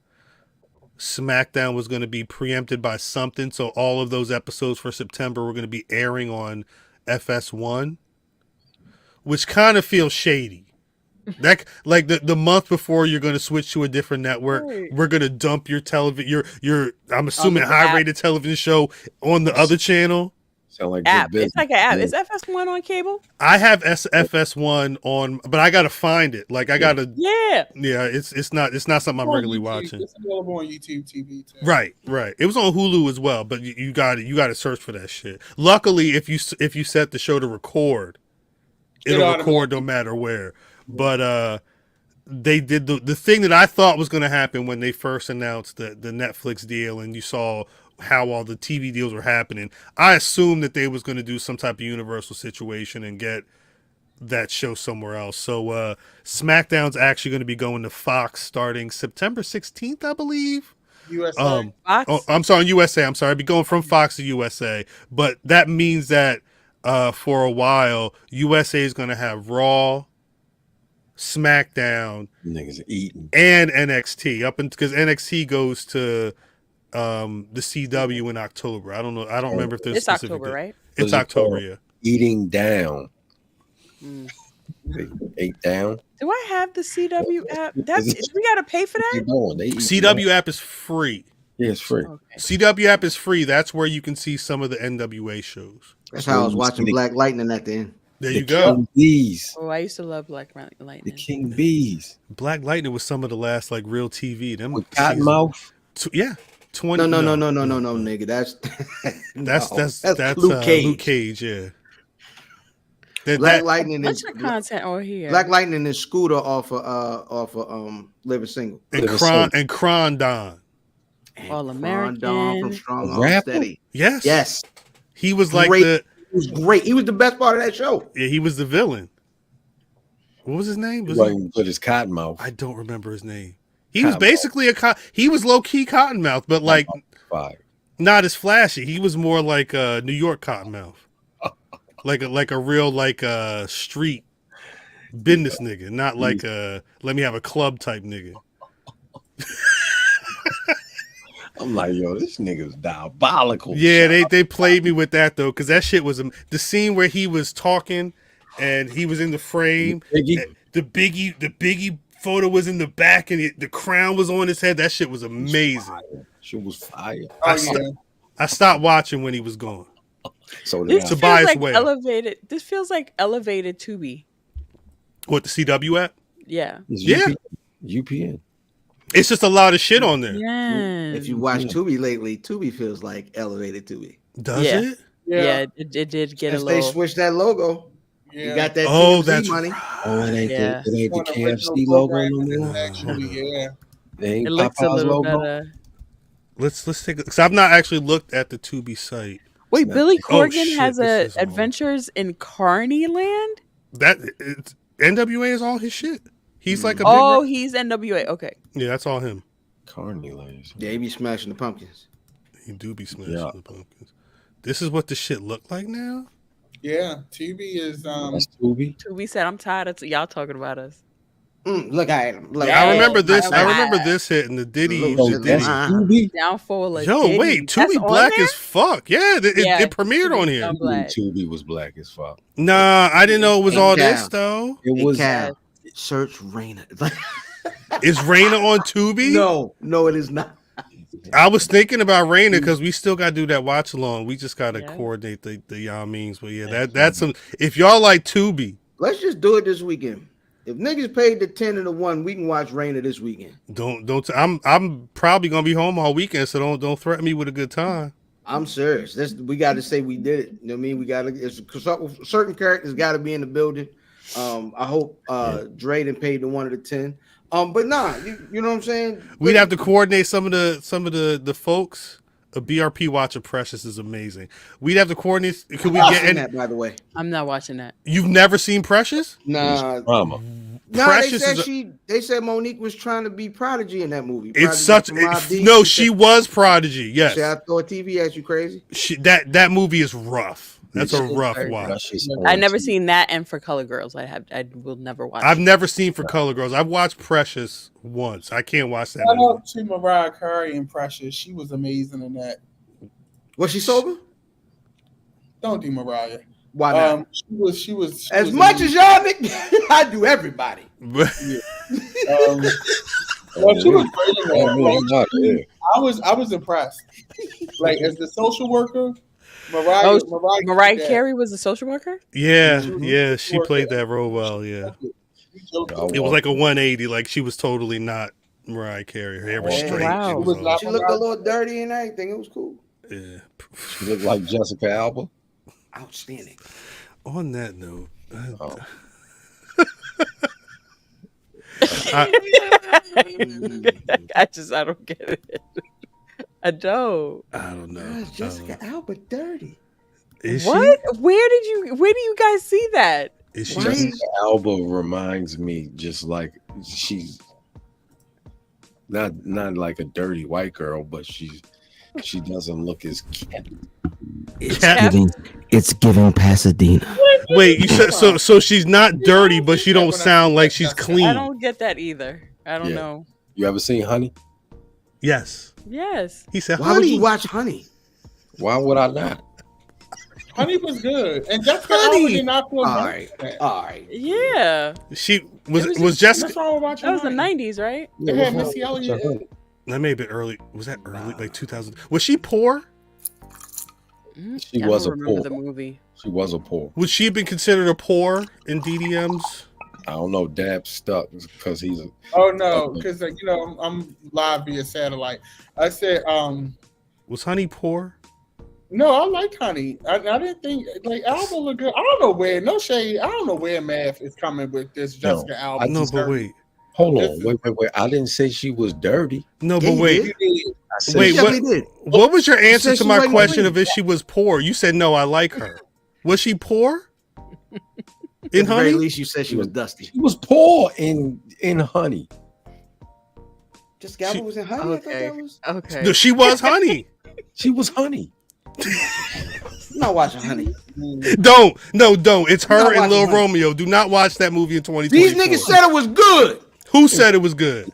SmackDown was going to be preempted by something, so all of those episodes for September were going to be airing on FS1, which kind of feels shady. That like the month before you're going to switch to a different network, we're going to dump your television, your I'm assuming high-rated television show on the other channel. Sound like app. It's like an app. Is FS1 on cable? I have FS1 on, but I gotta find it. Like I gotta. Yeah. Yeah. It's not something I'm regularly watching. It's available on YouTube TV too. Right. It was on Hulu as well, but you got to search for that shit. Luckily, if you set the show to record, it'll record no matter where. But they did the thing that I thought was going to happen when they first announced the Netflix deal, and you saw how all the TV deals were happening. I assumed that they was going to do some type of Universal situation and get that show somewhere else. So SmackDown's actually going to be going to Fox starting September 16th, I believe. USA. Fox? Oh, I'm sorry, USA. I'm sorry. I'd be going from Fox to USA. But that means that for a while, USA is going to have Raw, SmackDown, niggas eating, and NXT up because NXT goes to the CW in October. I don't know. I don't remember if there's it's October, right? It's October, yeah. Eating down. They ate down. Do I have the CW app? We gotta pay for that. CW app is free. Yeah, it's free. Okay. CW app is free. That's where you can see some of the NWA shows. That's how I was watching Black Lightning at the end. There you go. King Bees. Oh, I used to love Black Lightning. The King Bees. Black Lightning was some of the last like real TV. Them with Cottonmouth. Yeah. 20. No, nigga. That's Luke Cage. Luke Cage, yeah. Black Lightning is content on here. Black Lightning is Scooter off of Living Single. And Krondon. All American. From Strong and Steady. Yes. He was like He was great. He was the best part of that show. Yeah, he was the villain. What was his name? Put his Cottonmouth. I don't remember his name. He was basically he was low key Cottonmouth, but like not as flashy. He was more like a New York Cottonmouth, like a real street business nigga, not like a let me have a club type nigga. I'm like, yo, this nigga's diabolical. Yeah, they played me with that though, because that shit was the scene where he was talking and he was in the frame. The Biggie photo was in the back and the crown was on his head. That shit was amazing. Shit was fire. I stopped watching when he was gone. So this feels like elevated. This feels like elevated Tubi. What, the CW app? Yeah. UPN. It's just a lot of shit on there. Yeah. If you watch Tubi lately, Tubi feels like elevated Tubi. Does it? Yeah, it did get a little. They switched that logo. Yeah. You got that. Oh, TMZ that's money. Oh, it ain't the KFC logo anymore. Actually, yeah. It looks a little better. Let's take because I've not actually looked at the Tubi site. Wait, Billy Corgan has adventures in Carney Land? NWA is all his shit. He's like a he's NWA. Okay. Yeah, that's all him. Carney Land. Yeah, he be smashing the pumpkins. He do be smashing the pumpkins. This is what the shit look like now? Yeah, Tubi is That's Tubi. Tubi said, "I'm tired of y'all talking about us." Look at him. I remember this. I remember this hitting the Diddy. Downfall. Yo, Diddy. wait, Tubi black as fuck. Yeah, it premiered on here. Tubi was black as fuck. Nah, I didn't know it was all this though. It was. Search Raina. Is Raina on Tubi? No, it is not. I was thinking about Raina because we still got to do that watch along. We just got to coordinate the y'all means. But yeah, that's some. If y'all like Tubi, let's just do it this weekend. If niggas paid the 10 and the 1, we can watch Raina this weekend. Don't. I'm probably gonna be home all weekend, so don't threaten me with a good time. I'm serious. We got to say we did it. You know what I mean? We got to. Certain characters got to be in the building. I hope Dre done paid the 1 to the 10. But nah, you know what I'm saying? We'd have to coordinate some of the folks. A BRP watch of Precious is amazing. We'd have to coordinate. Could we get that? By the way, I'm not watching that. You've never seen Precious? Nah. They said Monique was trying to be Prodigy in that movie. She was Prodigy. Yes. See, I thought TV asked you crazy. That movie is rough. That's a rough watch. I never seen that, and For Color Girls, I will never watch. I've never seen For Color Girls. I've watched Precious once. I can't watch that. Shout out to Mariah Carey and Precious. She was amazing in that. Was she sober? Don't do Mariah. Why not? She was as much as y'all think I do everybody. Well, she was great in that. I was impressed. Like as the social worker. Mariah Carey was a social worker? Yeah, she played that role well, yeah. It was like a 180, like she was totally not Mariah Carey. Her hair was straight. Wow. She looked a little dirty and everything. It was cool. Yeah. She looked like Jessica Alba. Outstanding. On that note, I don't get it. I don't. I don't know. Jessica Alba dirty. Is What? she? Where do you guys see that? Is she? Jessica Alba reminds me just like she's not like a dirty white girl, but she doesn't look as kept. It's giving Pasadena. Wait, you said so she's not dirty, but she don't sound like she's clean. I don't get that either. I don't know. You ever seen Honey? Yes. Yes. He said, Why would you watch Honey? Why would I not? Honey was good, and Jessica Alba did not feel all right. Yeah. She was Jessica. That's why we're watching. That was the Honey. 90s, right? It had Missy Elliott. That may have been early. Was that early? Like 2000? Was she poor? She was a poor. The movie. She was a poor. Would she have been considered a poor in DDMs? I don't know. Dab stuck because he's a. Oh no, because I'm live via satellite. I said, was Honey poor? no, I like Honey. I didn't think like Alba look good. I don't know where. No shade. I don't know where math is coming with this Jessica Alba. No, but wait. Hold on. Wait. I didn't say she was dirty. No, but wait. Wait, what was your answer to my question of if she was poor? You said no, I like her. Was she poor? In At the Honey? very least, you said she was dusty. She was poor in Honey. Jessica Alba was in Honey. Okay. Okay. No, she was Honey. She was Honey. I'm not watching Honey. Don't. It's her and Lil watching Honey. Romeo. Do not watch that movie in 2024. These niggas said it was good. Who said it was good?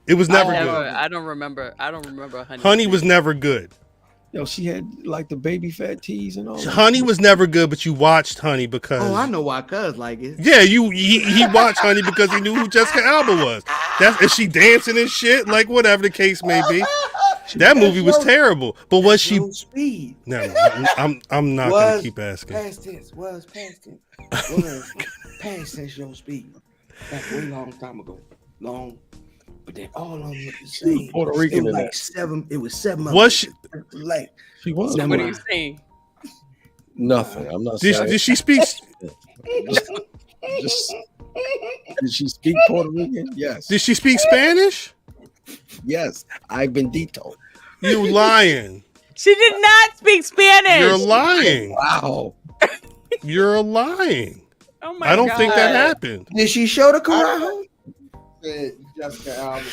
It was never good. I don't remember Honey. Honey was never good. Yo, she had like the baby fat tees and all that. Honey was never good, but you watched Honey because Oh, I know why cuz like it. yeah, he watched Honey because he knew who Jessica Alba was. Is she dancing and shit? Like whatever the case may be. That movie was terrible. But was she Speed? No, I'm not gonna keep asking. Past tense. Was past tense. Was past tense your speed. That's way long time ago. Long. But then all of them look the same. Puerto Rican it was in like seven. It was 7 of Was she? them. Like She was. What are you saying? Nothing. I'm not saying. Did she speak? Did she speak Puerto Rican? Yes. Did she speak Spanish? Yes. I've been detailed. You lying. She did not speak Spanish. You're lying. Wow. You're lying. Oh my I don't God. think that happened. did she show the Carajo? Said Jessica Alba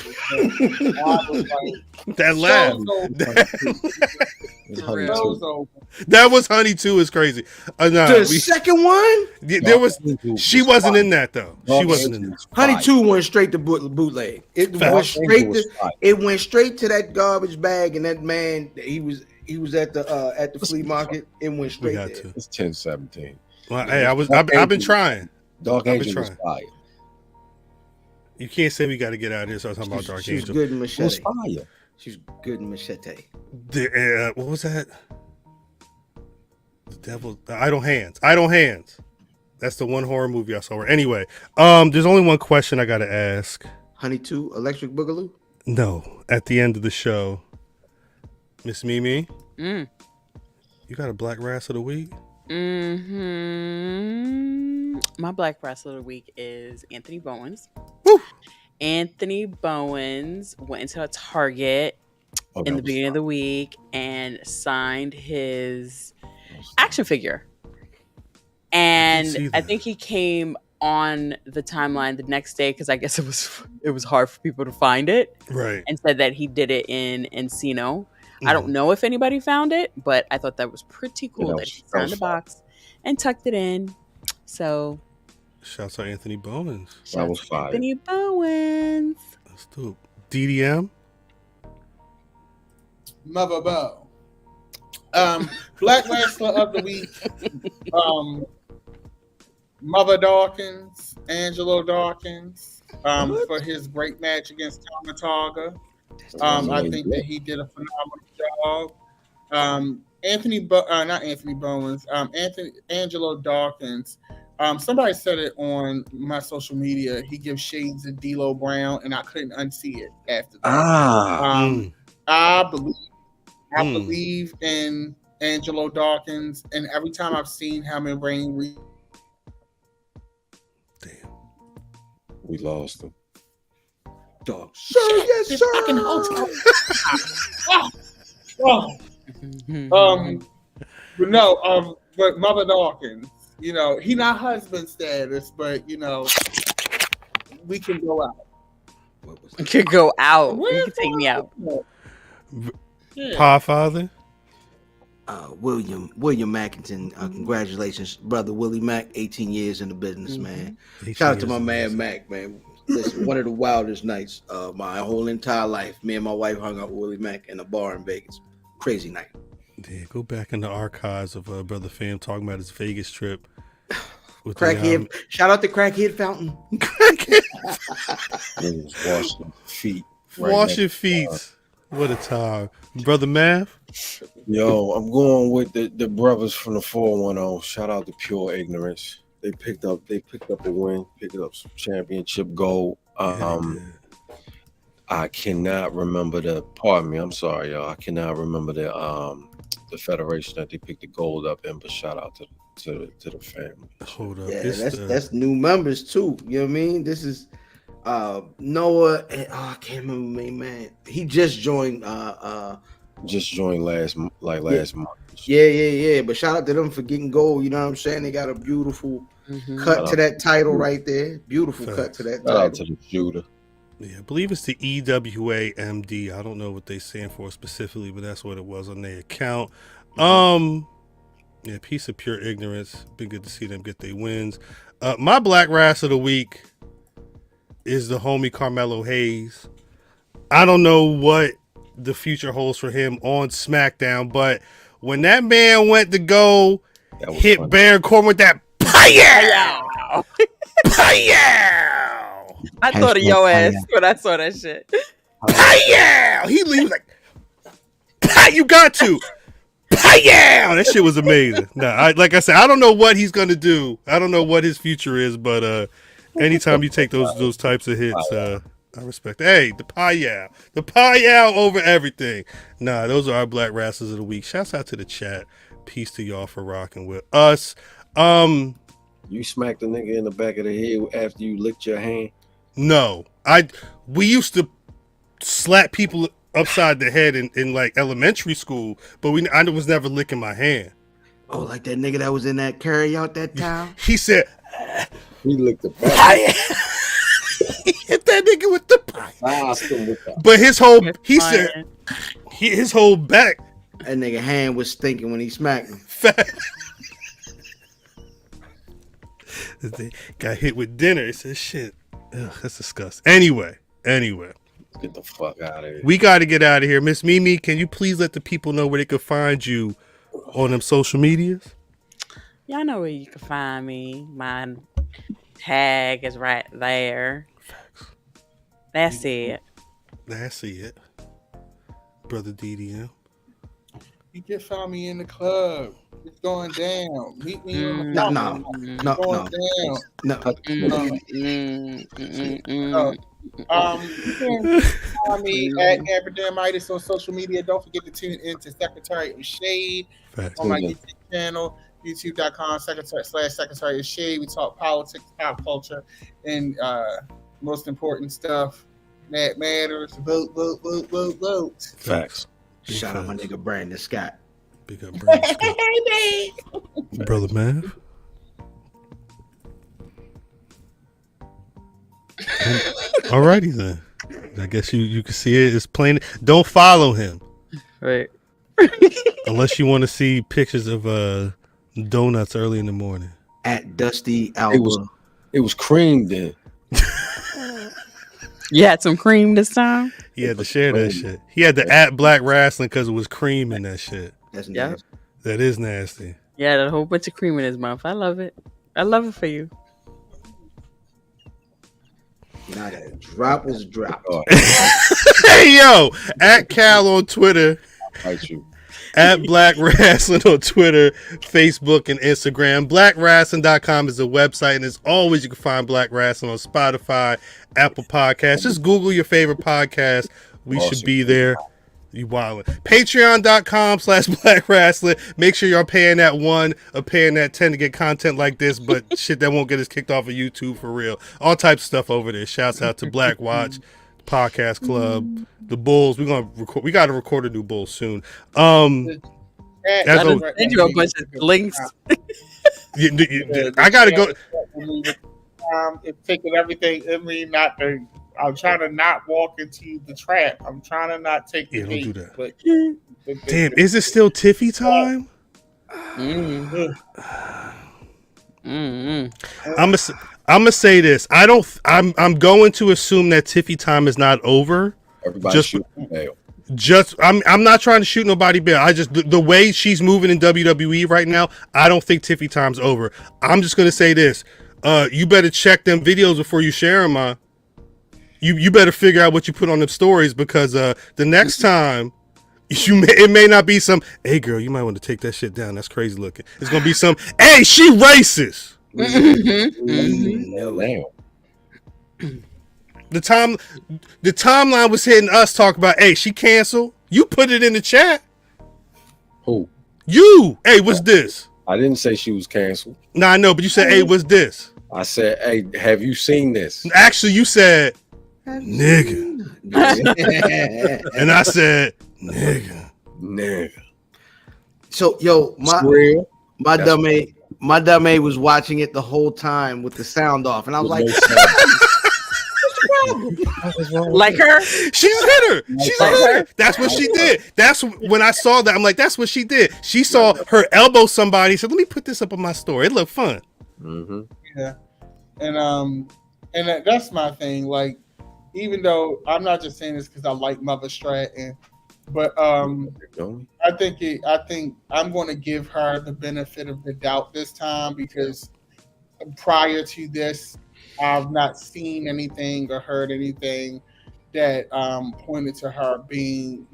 was like, That laugh. That was Honey 2 is crazy. The second one? There was. She wasn't in that though. She wasn't in that. Honey 2 went straight to bootleg. It went straight to that garbage bag, and that man he was at the flea market. It went straight there. It's 10-17. Well, hey, I've been trying. Dark Angel was fire. You can't say we got to get out of here. So I'm talking about Dark Angel. She's good in Machete. It was fire. She's good in Machete. What was that? The Devil. Idle Hands. Idle Hands. That's the one horror movie I saw. Anyway, there's only one question I got to ask. Honey 2, Electric Boogaloo? No, at the end of the show, Miss Mimi, you got a Black Rasslin of the Week? My Black Rasslin of the Week is Anthony Bowens. Woo! Anthony Bowens went into a Target in the beginning of the week and signed his action figure. And I think he came on the timeline the next day because I guess it was hard for people to find it. Right. And said that he did it in Encino. I don't know if anybody found it, but I thought that was pretty cool that he found the box and tucked it in. So, shouts out Anthony Bowens. That was fire. Anthony Bowens. That's dope. DDM. Mother Bow. Black Wrestler of the Week. Mother Dawkins, Angelo Dawkins, for his great match against Tamatonga. I think that he did a phenomenal job. Angelo Dawkins. Somebody said it on my social media. He gives shades of D'Lo Brown, and I couldn't unsee it after that. I believe in Angelo Dawkins, and every time I've seen him in ring, damn, we lost him. Dog. Sir, yes, sir. But no, but Mother Dawkins, you know, he not husband status, but you know, we can go out. You could go out. You can take me out. Yeah. Pa father. William Mackington, congratulations, brother Willie Mack. 18 years in the business, man. Shout out to my man Mac, man. Listen, one of the wildest nights of my whole entire life. Me and my wife hung out with Willie Mack in a bar in Vegas. Crazy night. Yeah, go back in the archives of Brother Fam talking about his Vegas trip. Crackhead, shout out to Crackhead Fountain. Washing feet. Washing feet. What a time. Brother Mav? Yo, I'm going with the brothers from the 410. Shout out to Pure Ignorance. They picked up a win, picked up some championship gold. I cannot remember pardon me, I'm sorry, y'all. I cannot remember the federation that they picked the gold up in, but shout out to the family. Hold up. Yeah, that's new members too. You know what I mean? This is Noah, I can't remember me, man. He just joined last month. Yeah. But shout out to them for getting gold. You know what I'm saying? They got a beautiful cut to that title right there. Beautiful cut to that title. Shout out to the Judah. Yeah, I believe it's the EWAMD. I don't know what they stand for specifically, but that's what it was on their account. Yeah, piece of pure ignorance. Been good to see them get their wins. My Black Rass of the week is the homie Carmelo Hayes. I don't know what the future holds for him on SmackDown, but when that man went to go hit funny. Baron Corbin with that Pow! I thought of your ass when I saw that shit. He leaves like, you got to. That shit was amazing. Like I said, I don't know what he's gonna do. I don't know what his future is, but anytime you take those types of hits, I respect. Hey, the Payal over everything. Those are our Black Rasslers of the week. Shouts out to the chat. Peace to y'all for rocking with us. You smacked a nigga in the back of the head after you licked your hand? No, we used to slap people upside the head in like elementary school, but I was never licking my hand. Oh, like that nigga that was in that carry out that time? He said he licked the back. He hit that nigga with the pie. But his whole his whole back. That nigga hand was stinking when he smacked him. They got hit with dinner. He said, shit. Ugh, that's disgusting. Anyway. Get the fuck out of here. We got to get out of here. Miss Mimi, can you please let the people know where they could find you on them social medias? Y'all know where you can find me. My tag is right there. That's it. Brother DDM. You can find me in the club. It's going down. Meet me on the you can find me at Gabardemitis on social media. Don't forget to tune in to Secretary of Shade on my YouTube channel, youtube.com/Secretary of Shade. We talk politics, pop culture, and most important stuff that matters. Vote. Facts. Shout out my nigga Brandon Scott. Big up Brandon Scott. Brother Mav. Alrighty then. I guess you can see it. It's plain. Don't follow him. Right. Unless you want to see pictures of donuts early in the morning. At Dusty Alba. It was cream then. You had some cream this time? He had to share that shit. He had to at Black Rasslin because it was cream in that shit. That's nasty. That is nasty. Yeah, a whole bunch of cream in his mouth. I love it. I love it for you. Not a drop is drop. Hey, yo, at Cal on Twitter. At Black Rasslin on Twitter, Facebook, and Instagram. BlackRasslin.com is the website, and as always, you can find Black Rasslin on Spotify, Apple Podcasts. Just Google your favorite podcast. We should be there. You wildin'. Patreon.com/Black Rasslin. Make sure y'all paying that $1 or paying that $10 to get content like this, but shit that won't get us kicked off of YouTube for real. All types of stuff over there. Shouts out to Black Watch. Podcast Club. The Bulls. We got to record a new Bulls soon. Send you a bunch of links. I gotta go. It's taking everything. I'm trying to not walk into the trap. I'm trying to not take the bait. Don't do that. Damn, is it still Tiffy time? I'm gonna say this. I'm going to assume that Tiffy time is not over. Everybody I'm not trying to shoot nobody bail. I just the way she's moving in WWE right now, I don't think Tiffy time's over. I'm just gonna say this. You better check them videos before you share them, man. You better figure out what you put on them stories, because the next time it may not be some, hey girl, you might want to take that shit down. That's crazy looking. It's gonna be some, hey, she racist. The timeline was hitting us talk about, hey, she canceled. You put it in the chat. Who? You. Hey, what's this? I didn't say she was canceled. Nah, I know, but you said, hey, what's this? I said, hey, have you seen this? Actually, you said, nigga. And I said, nigga. So, yo, my dumb aid was watching it the whole time with the sound off, and I was like, like her? She's hit her. She's hit her. That's what she did. That's when I saw that. I'm like, that's what she did. She saw her elbow somebody. Said, let me put this up on my story. It looked fun. Mm-hmm. Yeah, and that's my thing. Like, even though I'm not just saying this because I like Mother Stratton, but I think I'm going to give her the benefit of the doubt this time, because prior to this, I've not seen anything or heard anything that pointed to her being,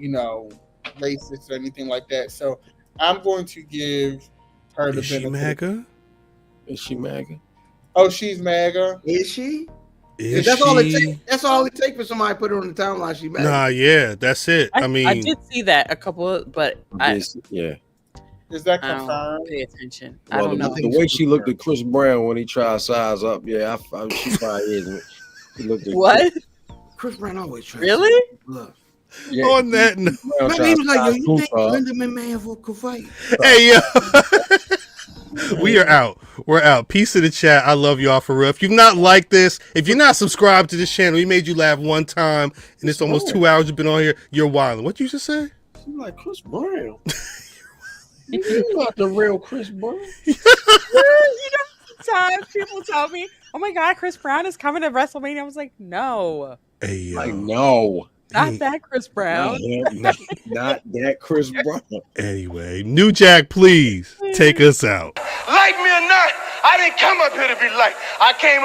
racist or anything like that. So I'm going to give her the benefit. MAGA? Is she MAGA? Oh, she's MAGA. Is she? That's all it takes. That's all it takes for somebody to put her on the timeline. She MAGA. Nah, yeah, that's it. I mean, I did see that a couple, but yeah. Is that confirmed? I don't pay attention. Well, I don't know. The way she looked at Chris Brown when he tried to size up, yeah, she probably is. He looked at what? Chris Brown always tries. Really? Look. Yeah, on that note, he was like, yo, you think Linda McMahon could fight? Hey, yo. We are out. We're out. Peace to the chat. I love y'all for real. If you've not liked this, if you're not subscribed to this channel, we made you laugh one time, and it's almost 2 hours you've been on here, you're wilding. What you just say? She's like, Chris Brown. You're not the real Chris Brown. Sometimes people tell me, oh my God, Chris Brown is coming to WrestleMania. I was like, no. Hey, like, no. Not that Chris Brown. Not that Chris Brown. Anyway, New Jack, please take us out. Like me or not, I didn't come up here to be liked. I came